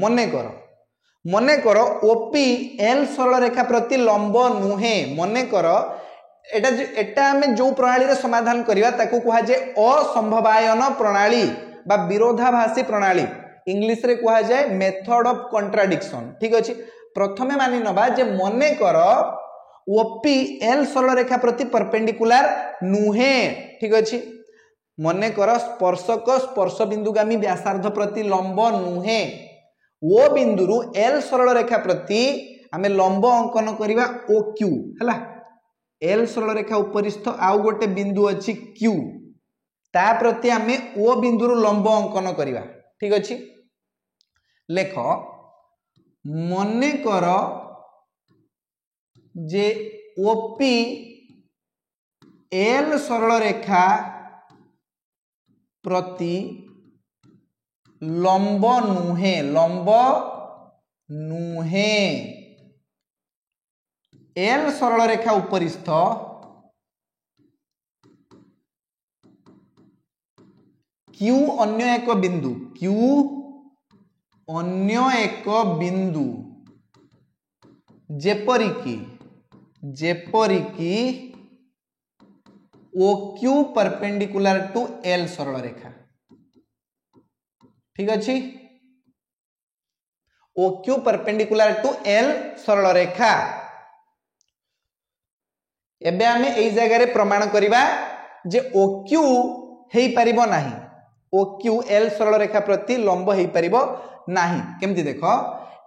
मने कर ओपी एल सरल रेखा प्रति लंब नुहे मने कर एटा आमे जो प्रणाली रे समाधान करिवा ताकू कहा जे असंभवायन प्रणाली बा विरोधाभासी प्रणाली इंग्लिश रे कहा जाए मेथड ऑफ कॉन्ट्राडिक्शन ठीक अछि। प्रथमे मानि नबा जे मने कर ओपी एल सरल रेखा प्रति परपेंडिकुलर नुहे ठीक अछि। मने कर स्पर्शक स्पर्श बिंदुगामी व्यासार्ध प्रति लंब नुहे ओ बिंदुरु एल सरल रेखा प्रति आमे लंब अंकन करिवा ओ क्यू हला एल सरल रेखा उपरिस्थ आउ गोटे बिंदु अछि क्यू ता प्रति आमे ओ बिंदुरु लंब अंकन करिवा ठीक अछि। लेख मने कर जे ओपी एल सरल रेखा प्रति लंब नुहे एल सरल रेखा उपरिस्थ क्यू अन्य एक बिंदु जेपरिकी O Q perpendicular to L सरल रेखा ठीक अच्छी। O Q perpendicular to L सरल रेखा एबे आमे एई जगह रे प्रमाण करिवा जे ओ क्यू हेई परिबो नाही ओ क्यू एल सरल रेखा प्रति लंब हेई परिबो नाही केमति देखो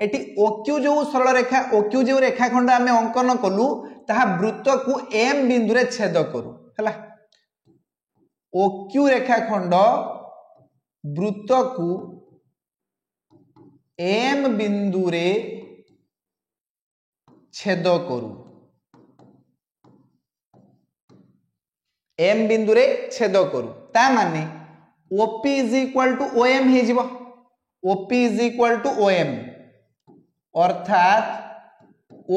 एटी ओ क्यू जो सरल रेखा ओ क्यू जो रेखा खंड आमे अंकन कलु ताहा वृत्त को एम बिंदु रे छेद करू हला ओ क्यू रेखा खंड वृत्त को एम बिंदु रे छेद करू एम बिंदु रे छेद करू ता माने OP is equal to OM हे जिवो OP is equal to OM अर्थात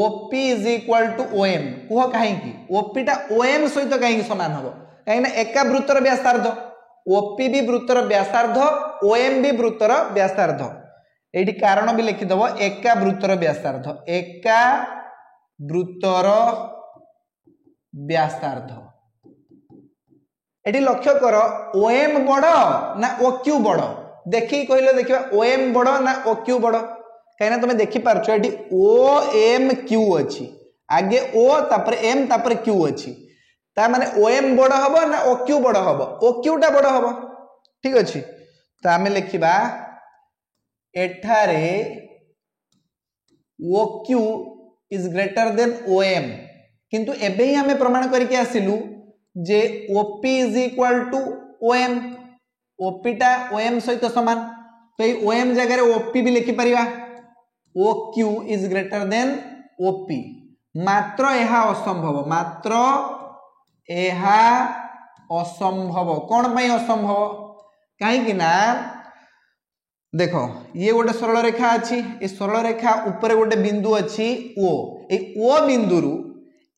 OP is equal to OM कुह काहे की ओपी टा ओएम सहित काहे की समान हबो काहे ना एका वृत्तर व्यासार्ध ओपी भी वृत्तर व्यासार्ध ओएम भी वृत्तर व्यासार्ध एठी कारण भी लिखिदब एका वृत्तर व्यासार्ध एका वृत्तर व्यासार्ध एठी लक्ष्य कर ओएम बड़ ना ओक्यू बड़ देखी कहले देखिबा ओएम बड़ ना ओक्यू बड़ कहीं तुम देखी पार्छ एठी ओ एम क्यू अच्छी आगे ओ तापर एम तापर क्यू अच्छी ता माने ओएम बड़ हबो ना ओक्यू बड़ हबो ओक्यूटा बड़ हबो ठीक अछि तो आमे लिखिबा एठारे OQ is greater than OM किंतु एबे ही हमें प्रमाण करके आसिलु जे OP is equal to OM ओपीटा ओएम सहित समान तो ये ओएम जगह रे ओपी भी लिखि परिबा OQ is greater than OP मात्र एहा असंभव मात्र एहा असंभव कौन पई असंभव काहे कि ना देखो ये गोटे सरल रेखा अच्छी ये सरल रेखा ऊपर गोटे बिंदु अच्छी ओ ए बिंदु रु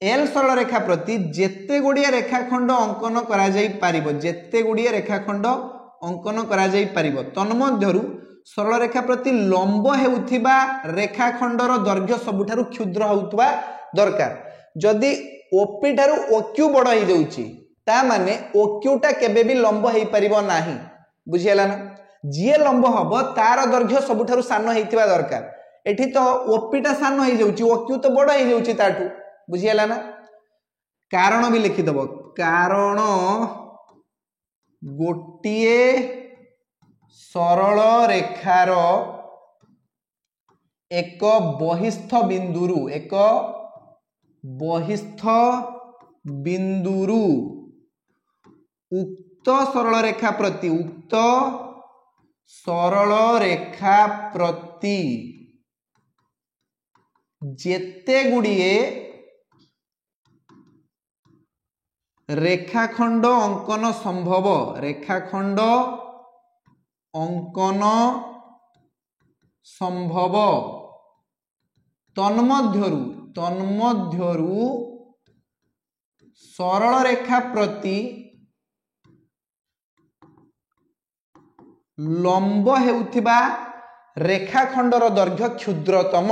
एल सरल रेखा प्रति जेते गुड़िया रेखाखंड अंकन करा जाई पारिबो जेते गुड़िया रेखाखंड अंकन करा जाई पारिबो तन्मध्यरु सरल रेखा प्रति लंब हेउथिबा रेखाखंडर दैर्घ्य सबुठारु क्षुद्र होउतबा दरकार जदि ओपी ठारु ओक्यू बड़ हो जाउची ता माने ओक्यूटा केबे भी लंब हेई पारिबो नाही बुझियला ना जे लंब हबो तार दैर्घ्य सबुठारु सान हेइतिबा दरकार एठी तो ओपीटा सान हेई जाउची ओक्यू तो बड़ हेई जाउची ताठू बुझियला ना कारण भी लिखि दबो कारण गोटिए सरल रेखार एक बहिस्थ बिंदुरु उक्त सरल रेखा प्रति जेते गुड़िए रेखाखंड अंकन संभव रेखाखंड अंकन संभव तन्मध्यरु सरल रेखा प्रति लंब हेउथिबा रेखाखंडर दैर्घ्य क्षुद्रतम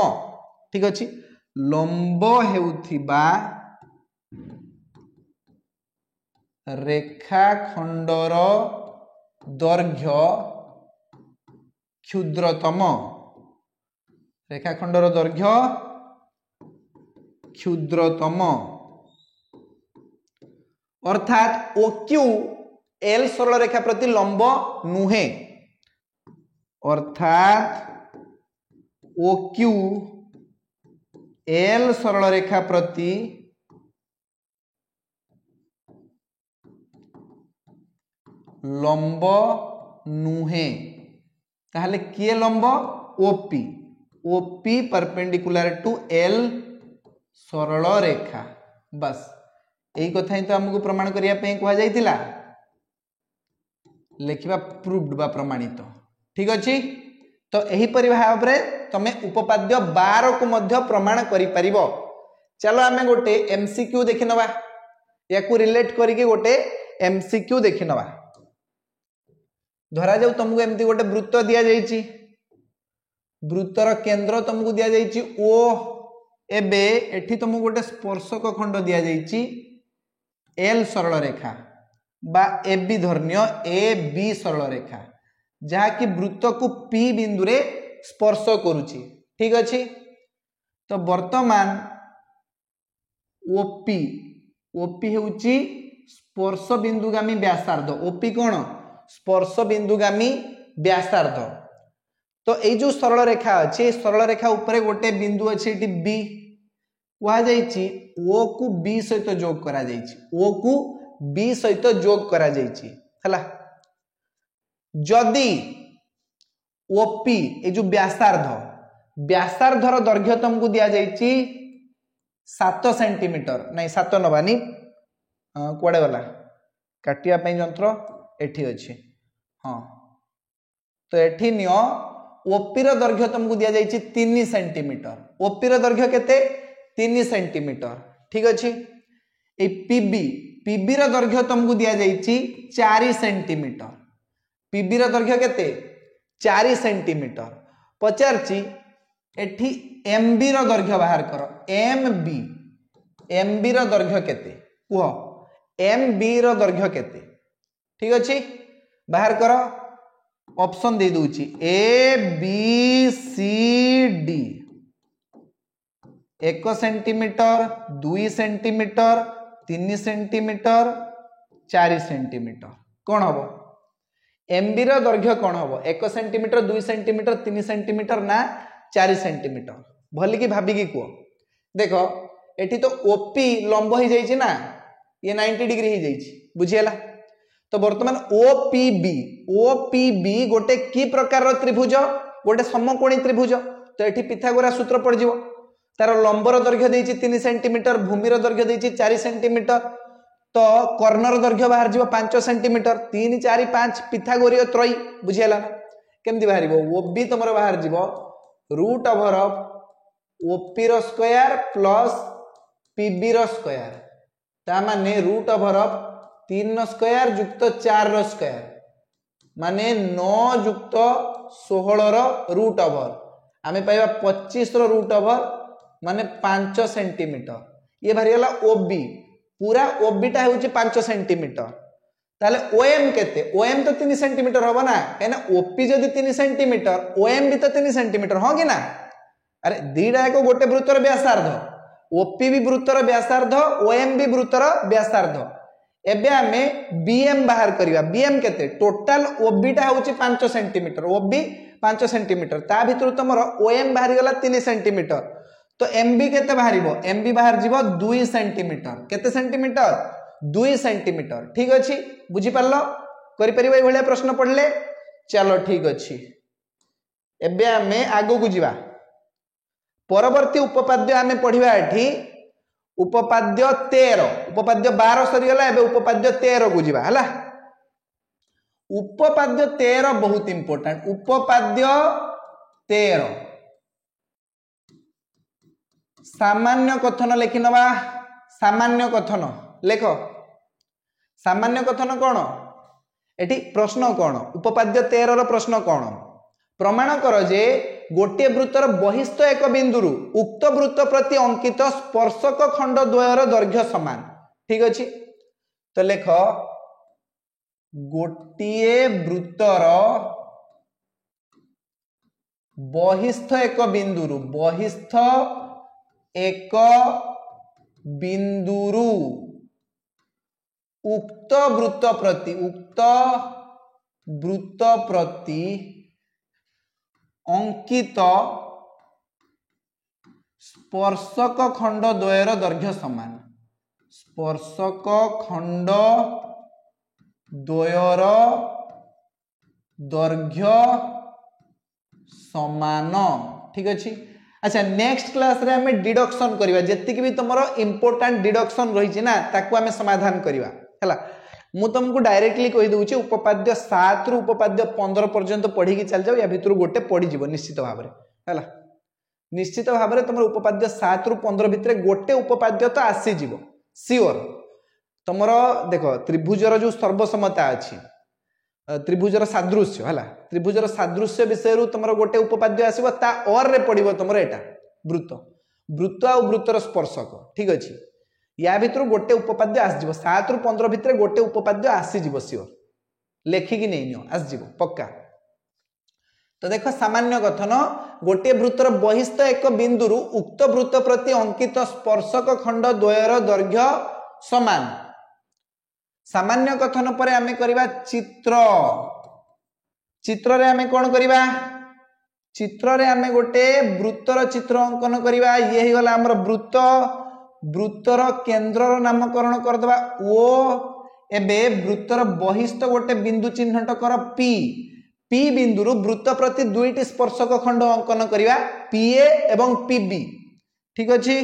ठीक अछि लंब हेउथिबा रेखाखंडर दैर्घ्य क्षुद्रतम रेखाखंडर दैर्घ्य क्षुद्रतम अर्थात ओक्यू एल सरल रेखा प्रति लंब नुहे अर्थात ओक्यू एल सरल रेखा प्रति लंब नुहे ताहले किए लंब OP OP perpendicular to L सरल रेखा बस यही कथा ही तो हमको प्रमाण करिया पे कहा जाइतिला लिखिबा प्रूव्ड बा प्रमाणित ठीक अछि तो एही परि भाव रे तमे उपपाद्य 12 को मध्य प्रमाण करि परिबो चलो आमे गोटे एमसीक्यू देखि नबा याकू रिलेट करिके गोटे एमसीक्यू देखि नबा धरा जाऊ तुमको एमती गोटे वृत्त दिया जाइछि वृत्तर केंद्र तुमको दिया जाइछि ओ एबे एठी तुमको गोटे स्पर्शक खंड दिया जाइछि एल सरल रेखा बा एबी धर्ण्य ए बी सरल रेखा जहा कि वृत्त को पी बिंदु रे स्पर्श करूछि ठीक अछि तो वर्तमान ओपी ओपी हेउछि स्पर्श बिंदुगामी व्यासार्ध ओपी कोन स्पर्श बिंदुगामी व्यासार्ध तो ए जो सरल रेखा अछि सरल रेखा ऊपर गोटे बिंदु अछि एटी बी कहा जाइछि ओ को बी सहित जोग करा जाइछि ओ को बी सहित जोग करा जाइछि हला जदी ओपी ए जो व्यासार्धर दैर्घ्य तुमको दिया जाइछि 7 सेंटीमीटर नहीं 7 नबानी कोड़े वाला काटिया पई यंत्र एठी अछि हां तो एठी नियो ओपी रो दैर्घ्य तुमको दिया जाइछि 3 सेंटीमीटर ओपी रो दैर्घ्य केते 3 सेंटीमीटर ठीक अछि ए पीबी पीबी रो दैर्घ्य तुमको दिया जाइछि 4 सेंटीमीटर पीबी रो दैर्घ्य केते 4 सेंटीमीटर पचारछि एठी एमबी रो दैर्घ्य बाहर करो एमबी रो दैर्घ्य केते कुह एमबी रो दैर्घ्य केते ठीक अछि बाहर करो ऑप्शन दे दूची A B C D 1 centimetre 2 centimetre 3 centimetre 4 centimetre कौन हम एमबी रो दैर्घ्य कौन हम 1 सेंटीमीटर 2 सेंटीमीटर 3 सेंटीमीटर ना 4 सेंटीमीटर भली की भाभी की कह देख एठी तो ओपी लंब हो जाइए ना ये 90 डिग्री हो जाइए बुझीला तो बर्तमान ओपीबी गोटे की प्रकार त्रिभुज गोटे समकोणी त्रिभुज तो ये पिथागोरस सूत्र पड़ जाव तार लंबर दैर्घ्य देछि 3 सेंटीमीटर भूमिर दैर्घ्य देछि 4 सेंटीमीटर तो कर्णर दैर्घ्य बाहर जीव 5 सेंटीमीटर 3 4 5 पिथागोरीय त्रयी बुझीला ना केमती बाहर ओबी तुम बाहर जीव रूट ओवर ऑफ ओपी रो स्क्वायर प्लस पीबी रो स्क्वायर ता माने रूट ओवर ऑफ 3 रो स्क्वायर युक्त 4 रो स्क्वायर माने 9 युक्त 16 रो रूट ओवर आमे पाइबा 25 रो रूट ओवर माने 5 सेंटीमीटर ये बाहर गला ओबी पूरा ओबीटा होची 5 सेंटीमीटर ताले ओएम केते ओएम तो 3 सेंटीमीटर होबा ना कहना ओपी जदी 3 सेंटीमीटर ओएम भी तो 3 सेंटीमीटर हो कि ना अरे दीडा एक गोटे वृत्तर व्यासार्ध ओपी भी वृत्तर व्यासार्ध ओएम भी वृत्तर व्यासार्ध एबे आमे बीएम बाहर करिवा बीएम केते टोटल ओबीटा होची 5 सेंटीमीटर ओबी 5 सेंटीमीटर ता भितर तमरो ओएम बाहर गला 3 सेंटीमीटर तो एमबी केते बाहरिबो एमबी बाहर जीवो 2 सेंटीमीटर केते सेंटीमीटर 2 सेंटीमीटर ठीक अछि बुझी पारलो करि परिबो ए भलिया प्रश्न पड़ले चलो ठीक अछि एबे आमे आगो को जीवा परवर्ती उपपाद्य आमे पढिबा एठी उपपाद्य 13 उपपाद्य 12 सरी गला एबे उपपाद्य 13 को जीवा हला उपपाद्य 13 बहुत इंपोर्टेंट उपपाद्य 13 सामान्य कथन लिखि नबा सामान्य कथन लेख सामान्य कथन कौन एठी प्रश्न कौन उपपाद्य 13 रो प्रश्न कौन प्रमाण कर जे गोटे वृत्तर बहिस्थ एक बिंदुरु उक्त वृत्त प्रति अंकित स्पर्शक खंड द्वयर दैर्घ्य समान ठीक अछि तो लेख गोटे वृत्तर बहिस्थ एक बिंदुरु बहिस्थ एक बिंदुरु उक्त वृत्त प्रति अंकित स्पर्शक खंड द्वयर दैर्घ्य समान स्पर्शक खंड द्वयर दैर्घ्य समान ठीक अछि अच्छा नेक्स्ट क्लास रे हमें डिडक्शन करिवा जेतिक भी तमरो इंपोर्टेंट डिडक्शन रही ना ताकू हमें समाधान करिवा हला मु तुमको डायरेक्टली कहि दउची उपपाद्य 7 रु उपपाद्य 15 पर्यंत पढ़ी की चल जाओ या भितर गोटे पढ़ी जीवो निश्चित भाव रे हला निश्चित भाव रे तमरो उपपाद्य 7 रु 15 भितर गोटे उपपाद्य तो आसी जीवो सियोर तमरो देखो त्रिभुजर जो सर्वसमता अछि त्रिभुजर सादृश्य हला त्रिभुजर सादृश्य विषय रु तमरो गोटे उपपाद्य आसीबो ता और रे पडिबो तमरो एटा वृत्त वृत्त आ वृत्तर स्पर्शक ठीक अछि या भितर गोटे उपपाद्य आस जीवो 7 रु 15 भितर गोटे उपपाद्य आसी जीवो सियोर लेखि कि नै नियो आस जीवो पक्का तो देखो सामान्य कथन गोटे वृत्तर बहिस्थ एक बिंदुरु उक्त वृत्त प्रति अंकित स्पर्शक खंड द्वयर दैर्घ्य समान सामान्य कथन पर आमे करिबा चित्र चित्र रे आमे कोन करिबा चित्र रे आमे गोटे वृत्तर चित्र अंकन करिबा ये ही गला हमर वृत्त वृत्तर केंद्रर नामकरण कर दबा ओ एबे वृत्तर बहिस्थ गोटे बिंदु चिन्हट कर पी पी बिंदुरु वृत्त प्रति दुईटी स्पर्शक खंड अंकन करिबा पीए एवं पीबी ठीक अछि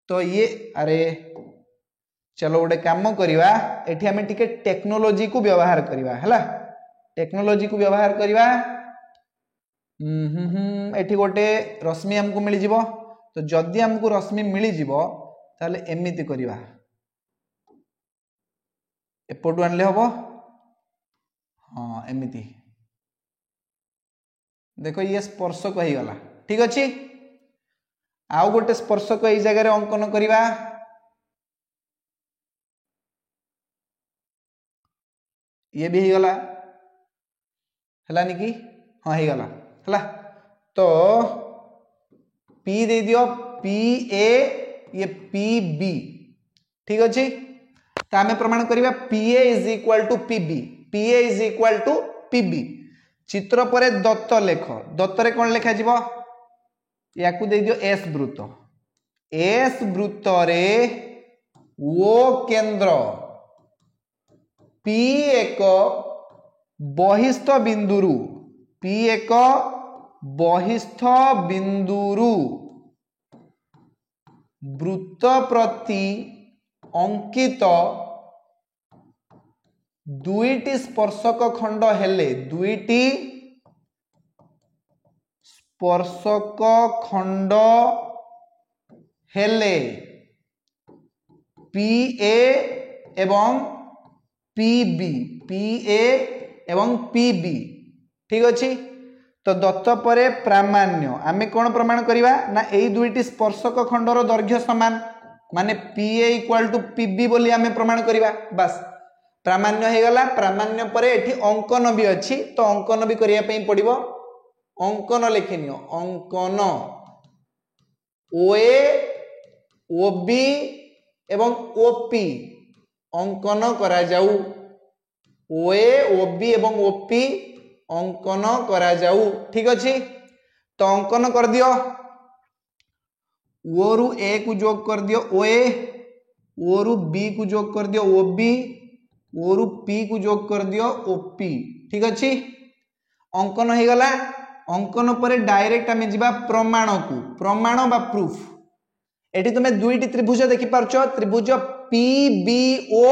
तो ये अरे चलो गोटे काम करिबा एठी हमें टिके टेक्नोलॉजी को व्यवहार करिबा हला टेक्नोलॉजी को व्यवहार करिबा एठी गोटे रश्मि हमको मिली जीवो तो जदी हमको रश्मि मिली जीवो ताले एमिति करिवा एपटू आनले हबो हाँ एमिति देखो ये स्पर्शक हो गला ठीक अच्छे आउ गोटे स्पर्शक ये जगह अंकन करिवा ये भी हो गला हलानी कि हाँ हो गला हला तो पी दे दियो पी ए ये पी बी ठीक अच्छे तो आम प्रमाण करिवा P A is equal to P B P A is equal to P B चित्र पर दत्त लेख दत्तरे कौन लिखा जीवो या दे दियो एस वृत्त रे ओ केंद्र पी एक बहिस्थ बिंदुरु पी एक बहिस्थ बिंदुरु वृत्त प्रति अंकित दुईटी स्पर्शक खंड हेले दुईटी स्पर्शक खंड हेले पी ए एवं पी बी पी ए एवं पी बी ठीक अच्छे तो दत्त परे प्रामाण्य आमे कौन प्रमाण करिवा ना एई दुईटी स्पर्शक खंडर दैर्घ्य समान माने P A equal to P B बोली आमे प्रमाण करिवा बस प्रामाण्य हो गला प्रामाण्य परे एठी अंकन भी अच्छी तो अंकन भी करिया पई पड़िबो अंकन लिखिनियो अंकन ओए ओबी एवं ओपी अंकन करा जाऊ ओए ओबी एवं ओपी अंकन करा जाऊ ठीक अच्छे तो अंकन कर दियो ओ रु ए को जोग कर दियो ओए ओ रु बी को जोग कर दियो ओबी ओ रु पी को जोग कर दियो ओपी ठीक अच्छे अंकन हो गला अंकन पर डायरेक्ट आम जा प्रमाण को प्रमाण बा प्रूफ एटी तुम दुईटी त्रिभुज देखि पारछ त्रिभुज पी बी ओ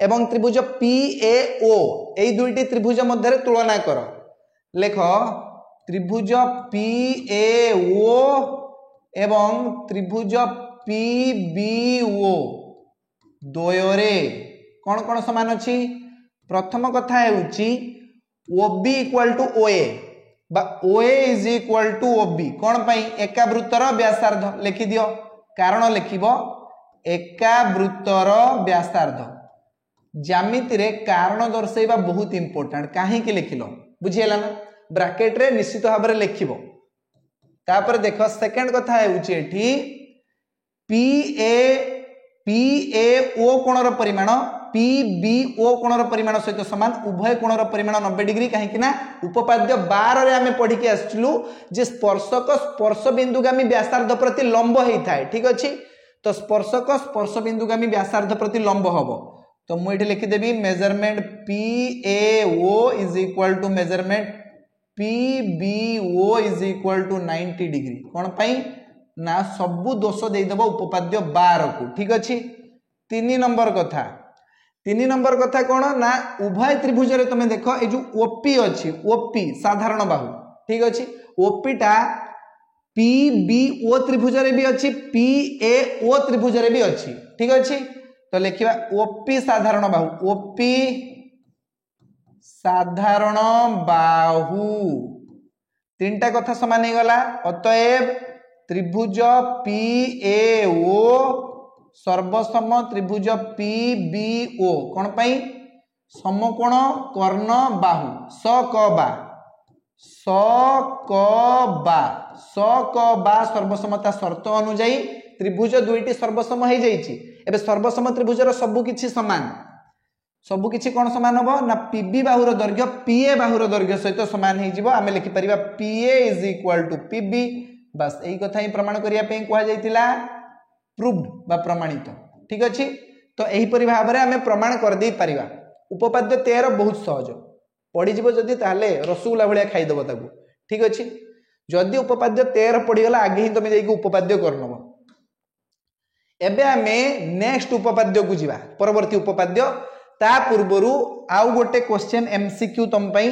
एवं त्रिभुज पी ए ओ एई दुईटी त्रिभुज मध्य तुलना कर लेख त्रिभुज पी ए ओ एवं त्रिभुज पी बी ओ द्वयरे कौन कौन समान अच्छी प्रथम कथा है ओबी इक्वल टू ओए बा ओए इज इक्वल टू ओबी कौन पाई एका वृत्तर व्यासार्ध लिखि दियो कारण लिखिबो एका वृत्तर व्यासार्ध ज्यामिति रे कारण दर्शाइबा बहुत इंपोर्टेंट काहे कि लिखिलो बुझियला ना ब्रैकेट रे निश्चित भाव में लिखिबो तापर देखो सेकंड कथा है एठी पी ए ओ कोणर परिमाण पी बी ओ कोणर परिमाण सहित समान उभय कोणर परिमाण 90 डिग्री कहीं ना उपपाद्य 12 रे आमे पढ़ी के आसलु जे स्पर्शक स्पर्श बिंदुगामी व्यासार्ध प्रति लंब होई थाए ठीक अछि तो स्पर्शक स्पर्श बिंदुगामी व्यासार्ध प्रति लंब हबो तो मु एठी लिखि देबी measurement P A O is equal to measurement P B O is equal to 90 degree कौन पाई ना सबु दोष दे देबो उपपाद्य 12 को ठीक अछि 3 नंबर कथा कौन ना उभय त्रिभुज रे तुम देख ए जो ओपी अछि ओपी साधारण बाहु ठीक अछि ओपी टा पी बी ओ त्रिभुज रे भी अछि पी ए ओ त्रिभुज रे भी अछि ठीक अछि तो लिखिबा ओपी साधारण बाहु ओपी साधारण बाहु तीनटा कथा समान हो गला अतएव त्रिभुज पी ए ओ सर्वसम त्रिभुज पी बी ओ कौन पाई समकोण कर्ण बाहु स क बा सर्वसमता शर्त अनुଯାयी त्रिभुज दुईटी सर्वसम हो जाइछि एबे सर्वसम त्रिभुजर सबु किछि समान सबु किछि कोन समान हबो ना पीबी बाहुर दैर्घ्य पीए बाहुर दैर्घ्य सहित समान हे जिवो आमे लिखि परिबा पीए इज इक्वल टू पीबी बस एई कथा ही प्रमाण करिया पे कुआ जाइतिला प्रूव्ड बा प्रमाणित ठीक अछि तो एही परि भाव रे आमे प्रमाण कर दे परिबा उपपाद्य 13 बहुत सहज पढि जिवो जदी ताले रसगुल्ला भलिया खाइ दबो ताकू ठीक अछि जदी उपपाद्य 13 पढि गला आगे ही तमे जाई उपपाद्य करनबो एबे आमे नेक्स्ट उपपाद्य को जिवा परवर्ती उपपाद्य ता पूर्वरु आउ गोटे क्वेश्चन एमसीक्यू तम पई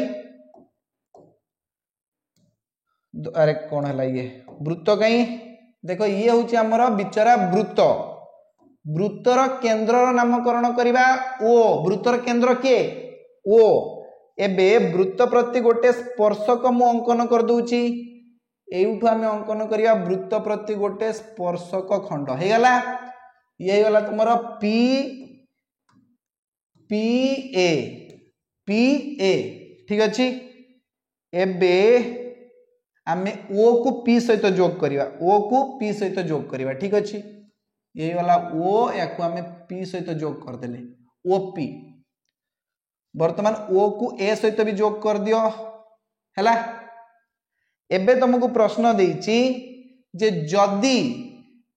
अरे कौन है ये वृत्त कहीं देखो ये हूँ आमर बिचरा वृत्त वृत्तर केन्द्रर नामकरण करवा ओ वृत्तर केन्द्र किए ओ एबे वृत्त प्रति गोटे स्पर्शक मु अंकन कर दूची एउठु आमे अंकन करिया वृत्त प्रति गोटे स्पर्शक खंड हे गला ये गला तुमर पी पी ए ठीक अछि एबे आमे ओ को पी सहित जोग करिवा ओ को पी सहित जोग करिवा ठीक अछि ये वाला ओ याकू आमे पी सहित जोग कर देले ओपी वर्तमान ओ को ए सहित भी जोग कर दियो हैला एबे तुमको प्रश्न देइची जे जदी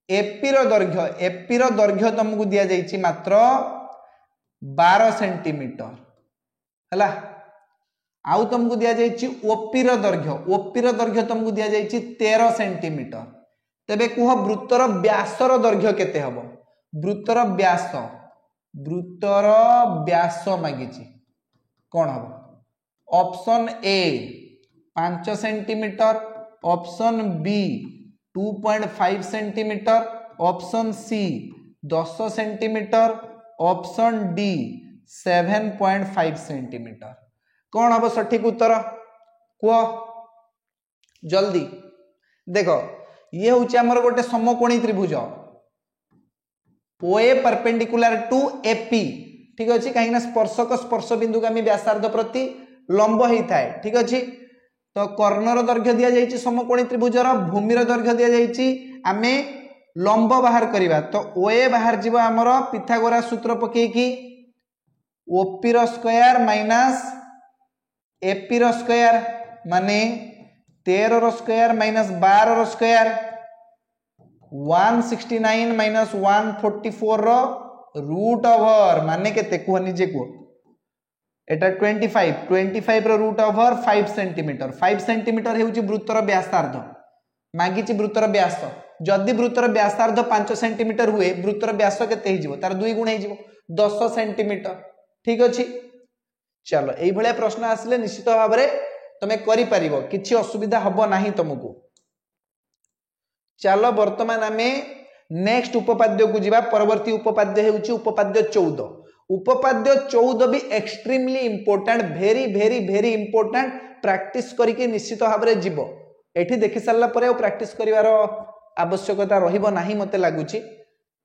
एपी रो दैर्घ्य तुमको दिया जाइची मात्र 12 सेंटीमीटर हैला आउ तुमको दिया जाइची ओपी रो दैर्घ्य तुमको दिया जाइची 13 सेंटीमीटर तेबे कुह वृत्तर व्यासर दैर्घ्य केते हबो वृत्तर व्यास मागिची कौन हबो option A 5 centimetre option B 2.5 centimetre option C 10 centimetre option D 7.5 centimetre कौन हम सठिक उत्तर कह जल्दी देख ये हूँ आमर गोटे समकोणी त्रिभुज ओए परपेंडिकुलर टू एपी ठीक अच्छे कहीं स्पर्शक स्पर्श बिंदु आम व्यासार्ध प्रति लंब होता है ठीक अच्छे तो कर्णर दैर्घ्य दि जाइए समकोणी त्रिभुजर भूमिर दैर्घ्य दि जाइए आम लंब बाहर करवा तो ओए बाहर जीव आमर पिथागोरास सूत्र पकईकी OP square minus AP square माने 13 square minus 12 square 169 minus 144 root over माने केते कुह निजे कुह एटा 25 रो रूट ओवर 5 सेंटीमीटर 5 सेंटीमीटर हेउची वृत्तर व्यासार्ध मागिची वृत्तर व्यास जदि वृत्तर व्यासार्ध 5 सेंटीमीटर हुए वृत्तर व्यास केते हिजिवो तार 2 गुण हिजिवो 10 सेंटीमीटर ठीक अछि चलो एई भले प्रश्न आसले निश्चित भाव में तमे करि परिबो किछि असुविधा हबो नाही तुमको चलो वर्तमान आमे नेक्स्ट उपपाद्य को जीवा परवर्ती उपपाद्य हेउची उपपाद्य 14 उपपाद्य 14 भी एक्सट्रीमली इंपोर्टेंट भेरी भेरी भेरी इंपोर्टेंट प्रैक्टिस करके निश्चित भाव में जीव एठी देखि सारला परे प्रैक्टिस करिवार आवश्यकता रहिबो नाही मते लागुची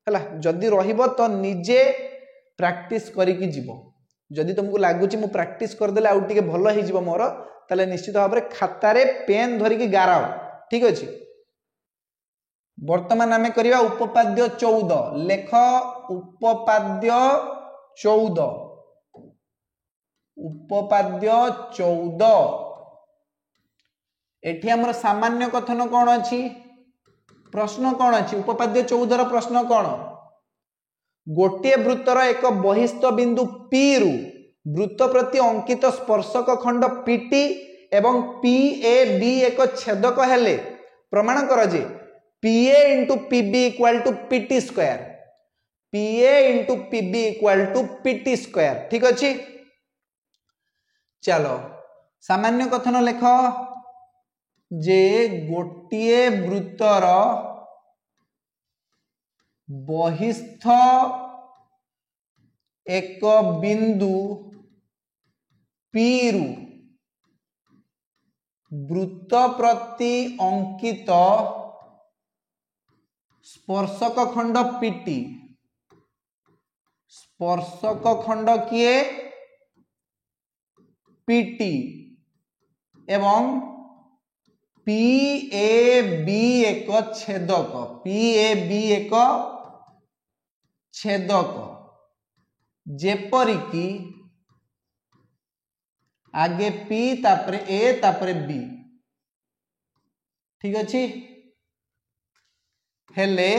हला जदी रहिबो तो निजे प्रैक्टिस करके जीव जदि तुमको लगुच मु प्रैक्टिस करदेले आउ टिके भल हो जिवो मोर ताले निश्चित भाव में खातारे पेन धरिकी गाराओ ठीक अछि वर्तमान आमे करिवा उपपाद्य 14 लेख उपपाद्य 14 एठी हमर सामान्य कथन कोन अछि प्रश्न कोन अछि उपपाद्य 14 रो प्रश्न कोन गोटे वृत्तर एक बहिस्थ बिंदु P रु वृत्त प्रति अंकित स्पर्शक खंड PT एवं PAB एक छेदक हेले प्रमाण कर जे PA into PB equal to PT square PA into PB equal to PT square ठीक अछि चलो सामान्य कथन लेख जे गोटे वृत्तर बहिस्थ एक बिंदु P रु वृत्त प्रति अंकित स्पर्शक खंड PT स्पर्शक खंड किए PT एवं PAB एक छेदक PAB एक छेदक जेपरिकी आगे P तापरे A तापरे B ठीक अछि हेले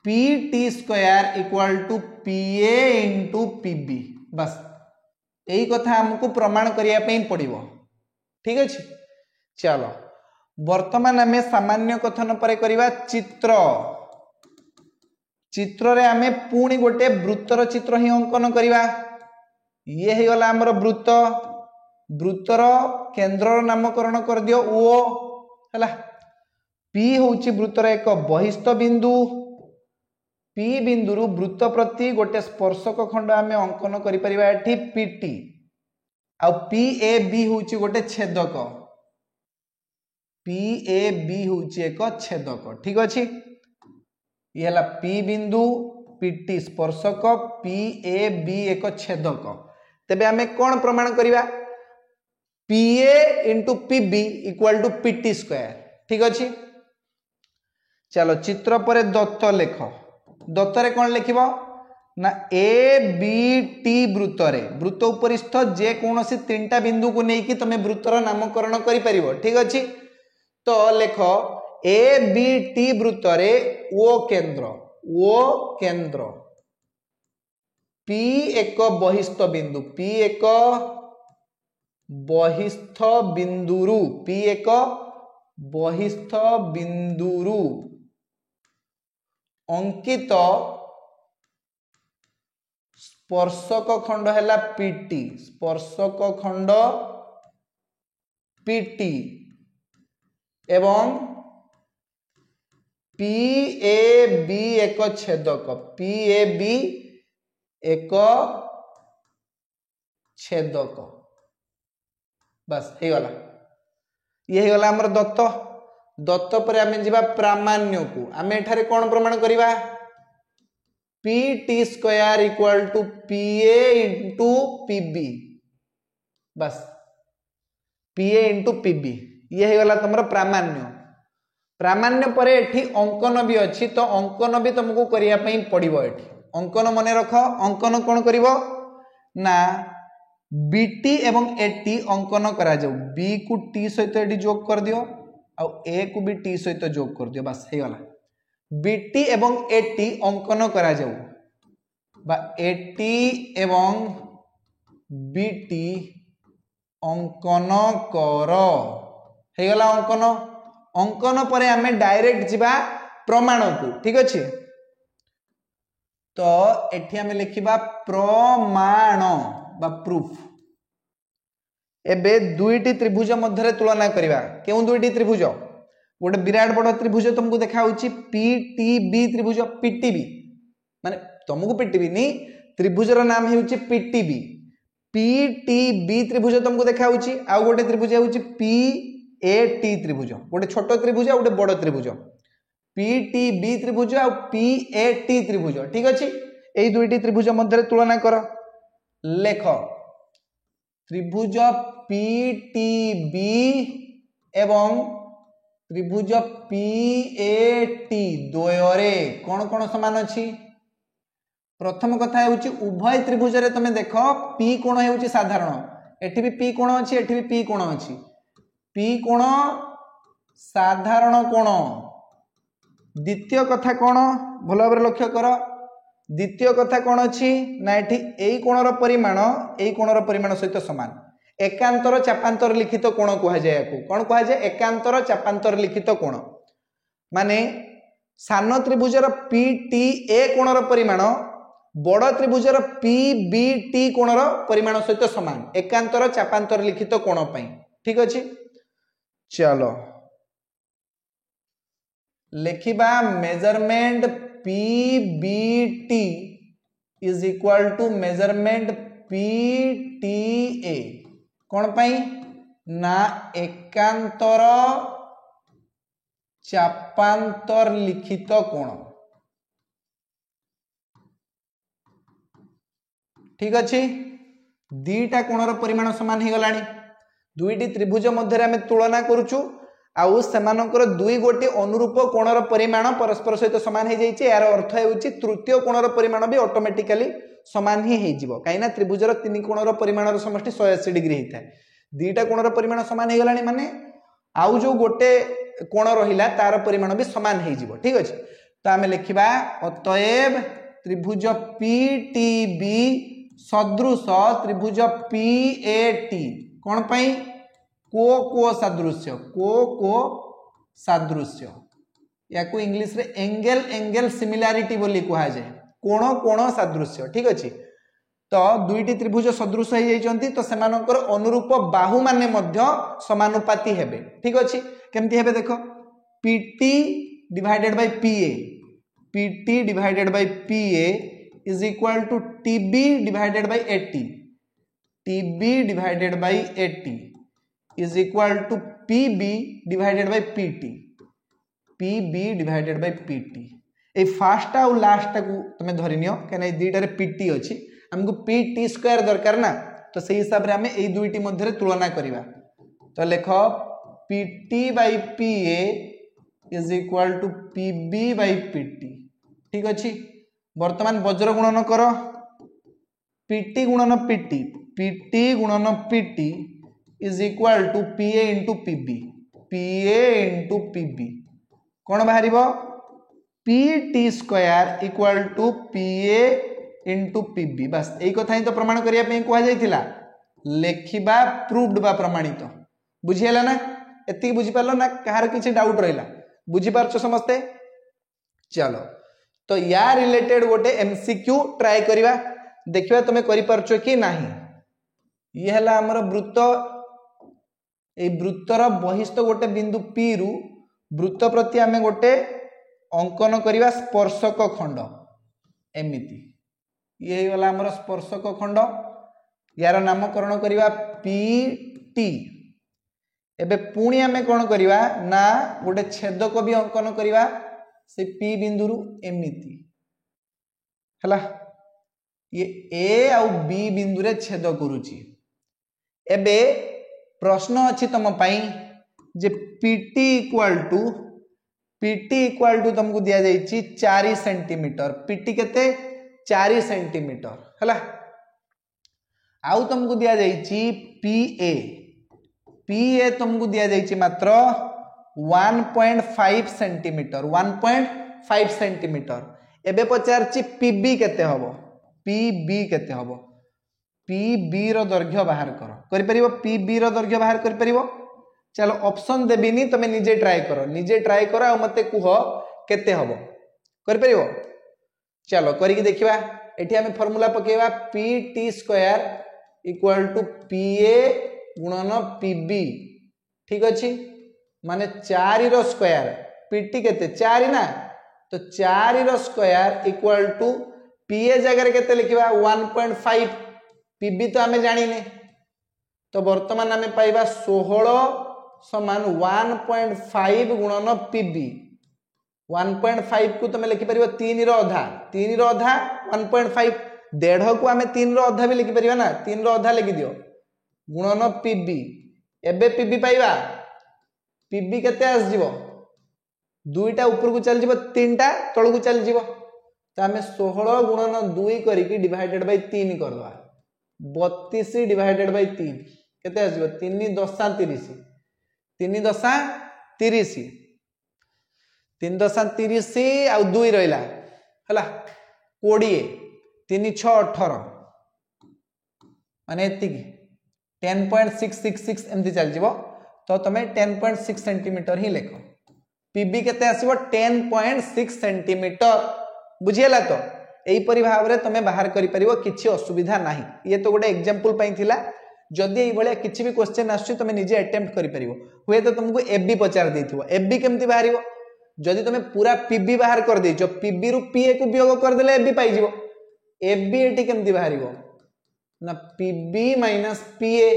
PT square equal to PA into PB बस यही कथा हमको प्रमाण करिया पे पड़िबो ठीक अछि चलो वर्तमान आमे सामान्य कथन परे करिवा चित्र चित्र रे आमे पुणी गोटे वृत्तर चित्र ही अंकन करिवा ये हे गला हमर वृत्त वृत्तर केंद्र नामकरण कर दियो ओ हला P होउची वृत्तर एक बहिस्थ बिंदु पी बिंदु वृत्त प्रति गोटे स्पर्शक खंड आम अंकन करें पीटी आ पी ए बी हूँ गोटे छेदक पी ए बी हूँ एक छेदक ठीक अच्छे ये है पी बिंदु पीटी स्पर्शक पी ए बी एक छेदक तेबे आमे कौन प्रमाण करिबा P A into P B equal to PT square ठीक अच्छे चलो चित्र पर दत्त लेख दत्त रे कौन लिखिबो ना ए बी टी वृत्त उपरिस्थ जे कौनसी तीनटा बिंदु को लेकिन तुम वृत्तर नामकरण करि परिबो ठीक अच्छे तो लेख ए बी टी वृत्त रे ओ केंद्र पी एक बहिस्थ बिंदु पी एक बहिस्थ बिंदुरु पी एक बहिस्थ बिंदुरु अंकित स्पर्शक खंड है पीटी स्पर्शक खंड पीटी एवं पी ए बी एक छेदक पी ए बी एक छेदक बस हो गला ये हो गला हमर दत्त दत्त पर आमे जिबा प्रामाण्य को आमे एठारे कोन प्रमाण करिबा P T square equal to P A into P B बस P A into P B ये हो गला तुमरा प्रामाण्य पर एठी अंकन भी अच्छी तो अंकन भी तुमको करिया पई पड़िबो एठी अंकन मने रख अंकन कौन करिवो ना बीटी एवं एटी अंकन करा जाऊ बी को टी सहित एटी जोग कर दियो आ ए को भी टी सहित जोग कर दियो बस हे गला बीटी एवं एटी अंकन करा जाऊ बा एटी एवं बीटी अंकन कर हे गला अंकन अंकन पर आमे डायरेक्ट जिबा प्रमाण को ठीक अच्छे तो एठी आमे लिखिबा प्रमाण बा प्रूफ एबे दुईटी त्रिभुज मध्य तुलना करिबा केउ दुईटी त्रिभुज गोटे विराट बड़ त्रिभुज तुमको देखा होची पीटीबी त्रिभुज पीटीबी माने तुमको पीटीबी नी त्रिभुजर नाम हेउची पीटीबी पीटीबी त्रिभुज तुमको देखा होची आ गोटे त्रिभुज हेउची पी ए टी त्रिभुज गोटे छोट त्रिभुज गोटे बड़ त्रिभुज पीटीबी त्रिभुज आ पी ए टी त्रिभुज ठीक अच्छे यही दुईटी त्रिभुज मध्य तुलना कर लेख त्रिभुज पीटीबी एवं त्रिभुज पीएटी द्वयरे कौन कौन समान अच्छी प्रथम कथा होची उभय त्रिभुज रे तुम देख पी कोण हेउची साधारण एठी भी पी कोण अच्छी एठी भी पी कोण अच्छी पी कोण साधारण कोण द्वितीय कथा कौन भल भाव लक्ष्य कर द्वितीय कथा कौन अच्छी ना एठी एई कोणर परिमाण सहित समान एकांतर चापांतर लिखित कोण कह जाए कौन कह जाए एकांतर चापांतर लिखित कोण माने सान त्रिभुजर पी टी ए कोणर परिमाण बड़ त्रिभुजर पी बी टी कोणर परिमाण सहित समान एकांतर चापांतर लिखित कोण पई ठीक अछि चलो लिखिबा measurement P B T is equal to measurement P T A कौन पाई ना एकांतर चापांतर लिखित कोण ठीक अच्छे दीटा कोणर परिमाण समान हो गलानी दुईटी त्रिभुज मध्य आम तुलना करुचु आउ सेमानकर दुई गोटी अनुरूप कोणर परिमाण परस्पर सहित समान हो जाइए यार अर्थ होउची तृतीय कोणर परिमाण भी ऑटोमेटिकली समान ही हो कहीं त्रिभुजर तीन कोणर परिमाण समष्टि 180 डिग्री होता है दीटा कोणर परिमाण समान हो गलानी माने आउ जो गोटे कोण रहिला तार परिमाण भी समान हो ठीक अच्छे तो आम लिखा अतएव त्रिभुज पीटीबी सदृश त्रिभुज पीएटी कौन पाई को सादृश्य या को इंग्लिश रे एंगल सिमिलारिटी बोली कहा जाए कोण सादृश्य ठीक अच्छे तो दुईटी त्रिभुज सदृश हो जाइछंती तो सेमानकर अनुरूप बाहु माने मध्य समानुपाती हेबे ठीक अच्छे केमती हेबे देखो PT divided by PA PT divided by PA is equal to TB divided by AT. TB divided by AT is equal to PB divided by PT. PB divided by PT. A fast आउ last को तुम धरिनियो कहीं दुईटार PT अच्छी हमको PT square दरकार ना तो से हिसाब से आम ये दुईटी मध्य तुलना करवा तो लिख PT by PA is equal to PB by PT ठीक अच्छी वर्तमान वज्र गुणन कर PT गुणन PT PT गुणन PT is equal to PA into PB PA into PB कौन बाहर PT square equal to PA into PB बस यही कथा ही तो प्रमाण करने कहुला लेखिबा प्रूव्ड बा प्रमाणित बुझीला ना एति बुझीपार ना कहार किसी डाउट रहा बुझीपार समस्ते चलो तो या रिलेटेड गोटे MCQ ट्राए करिवा देखिबा तुमे करि परछो कि नाही ये हला हमर वृत्त ए वृत्तर बहिस्थ गोटे बिंदु P रु वृत्त प्रति आमे गोटे अंकन करिवा स्पर्शक खंड एमिति ये वाला हमर स्पर्शक खंड यार नामकरण करिवा PT एबे पुणी आमे कोन करिवा ना गोटे छेदक भी अंकन करिवा से P बिंदु रु एमिति हला ये A आउ B बिंदु रे छेद करूची एबे प्रश्न अछि तम पई जे PT इक्वल टू तुमको दिया जाइछि 4 सेंटीमीटर PT केते 4 सेंटीमीटर हला आउ तुमको दिया जाइछि PA तुमको दिया जाइछि मात्र 1.5 सेंटीमीटर 1.5 सेंटीमीटर एबे पचारछि PB केते हबो PB केते हबो PB रो दैर्घ्य बाहर करि परिबो PB रो दैर्घ्य बाहर करि परिबो चलो ऑप्शन देबिनी तमे निजे ट्राई करो आ मते कुह केते हबो करि परिबो चलो करिकि देखिबा एठी हमें फार्मूला पकेबा PT square equal to PA गुणन PB ठीक अछि माने 4 रो स्क्वायर PT केते 4 ना तो 4 रो स्क्वायर इक्वल टू PA जगह केते लिखिबा 1.5 PB तो हमें जानिने तो वर्तमान हमें पाइबा 16 समान 1.5 गुणन PB 1.5 को तुम लिखि परिबो 3 रो आधा 1.5 डेढ़ को आमे 3 रो आधा भी लिखि परिबा ना 3 रो आधा लिखि दियो गुणन PB एबे PB पाइबा PB केते आस जीवो दुईटा ऊपर को चल जीवो तीनटा तळ को चल जीवो तो आमे 16 गुणन 2 करिकि डिवाइडेड बाय 3 कर दवा 32 डिवाइडेड बाय 3 केते आस जीवो 3 दशा 30 3 दशा 30 3 दशा 30 आ 2 रहिला हला 20 3 6 18 माने एतिकी 10.666 एमती चल जीवो तो तमे 10.6 सेंटीमीटर ही लेखो PB केते आसीबो 10.6 सेंटीमीटर बुझियला तो एई परि भाव रे तमे बाहर करि परिबो किछि असुविधा नाही ये तो गोटे एग्जांपल पई थिला जदि एई भलिया किछि भी क्वेश्चन आछी तमे निजे अटेम्प्ट करि परिबो हुए तो तुमको FB पचार देथिबो FB केमती बाहरिबो जदि तमे पूरा PB बाहर कर देइछो PB रु PA को वियोग कर देले FB पाई जिवो FB एटी केमती बाहरिबो ना PB माइनस PA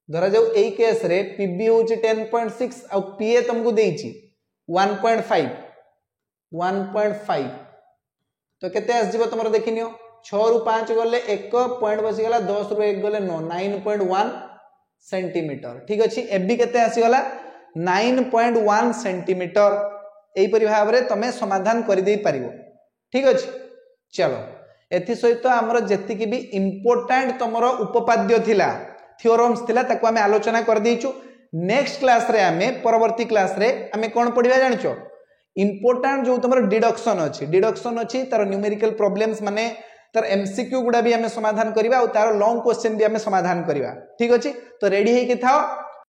धरा जाऊ एई केस रे PB होची 10.6 आ PA तुमको देइछि 1.5 तो केते आस जिवो तमरो देखिनियो 6 रु 5 गले 1 पॉइंट बसी गला 10 रु 1 गले 9.1 सेंटीमीटर ठीक अछि FB केते आसी गला 9.1 सेंटीमीटर एई परि भाव रे तमे समाधान करि देई परिबो ठीक अछि चलो एथि सहित हमर जेति कि भी इंपोर्टेंट तमरो उपपाद्य थिला थ्योरम्स थिला ताको हमें आलोचना कर देइछु नेक्स्ट क्लास रे हमें परवर्ती क्लास रे हमें कोन पढिबा जानछो इंपोर्टेंट जो तमरो डिडक्शन अछि तार न्यूमेरिकल प्रॉब्लम्स माने तार MCQ गुडा भी हमें समाधान करिबा और तार लॉन्ग क्वेश्चन भी हमें समाधान करिबा ठीक अछि तो रेडी हे कि थाओ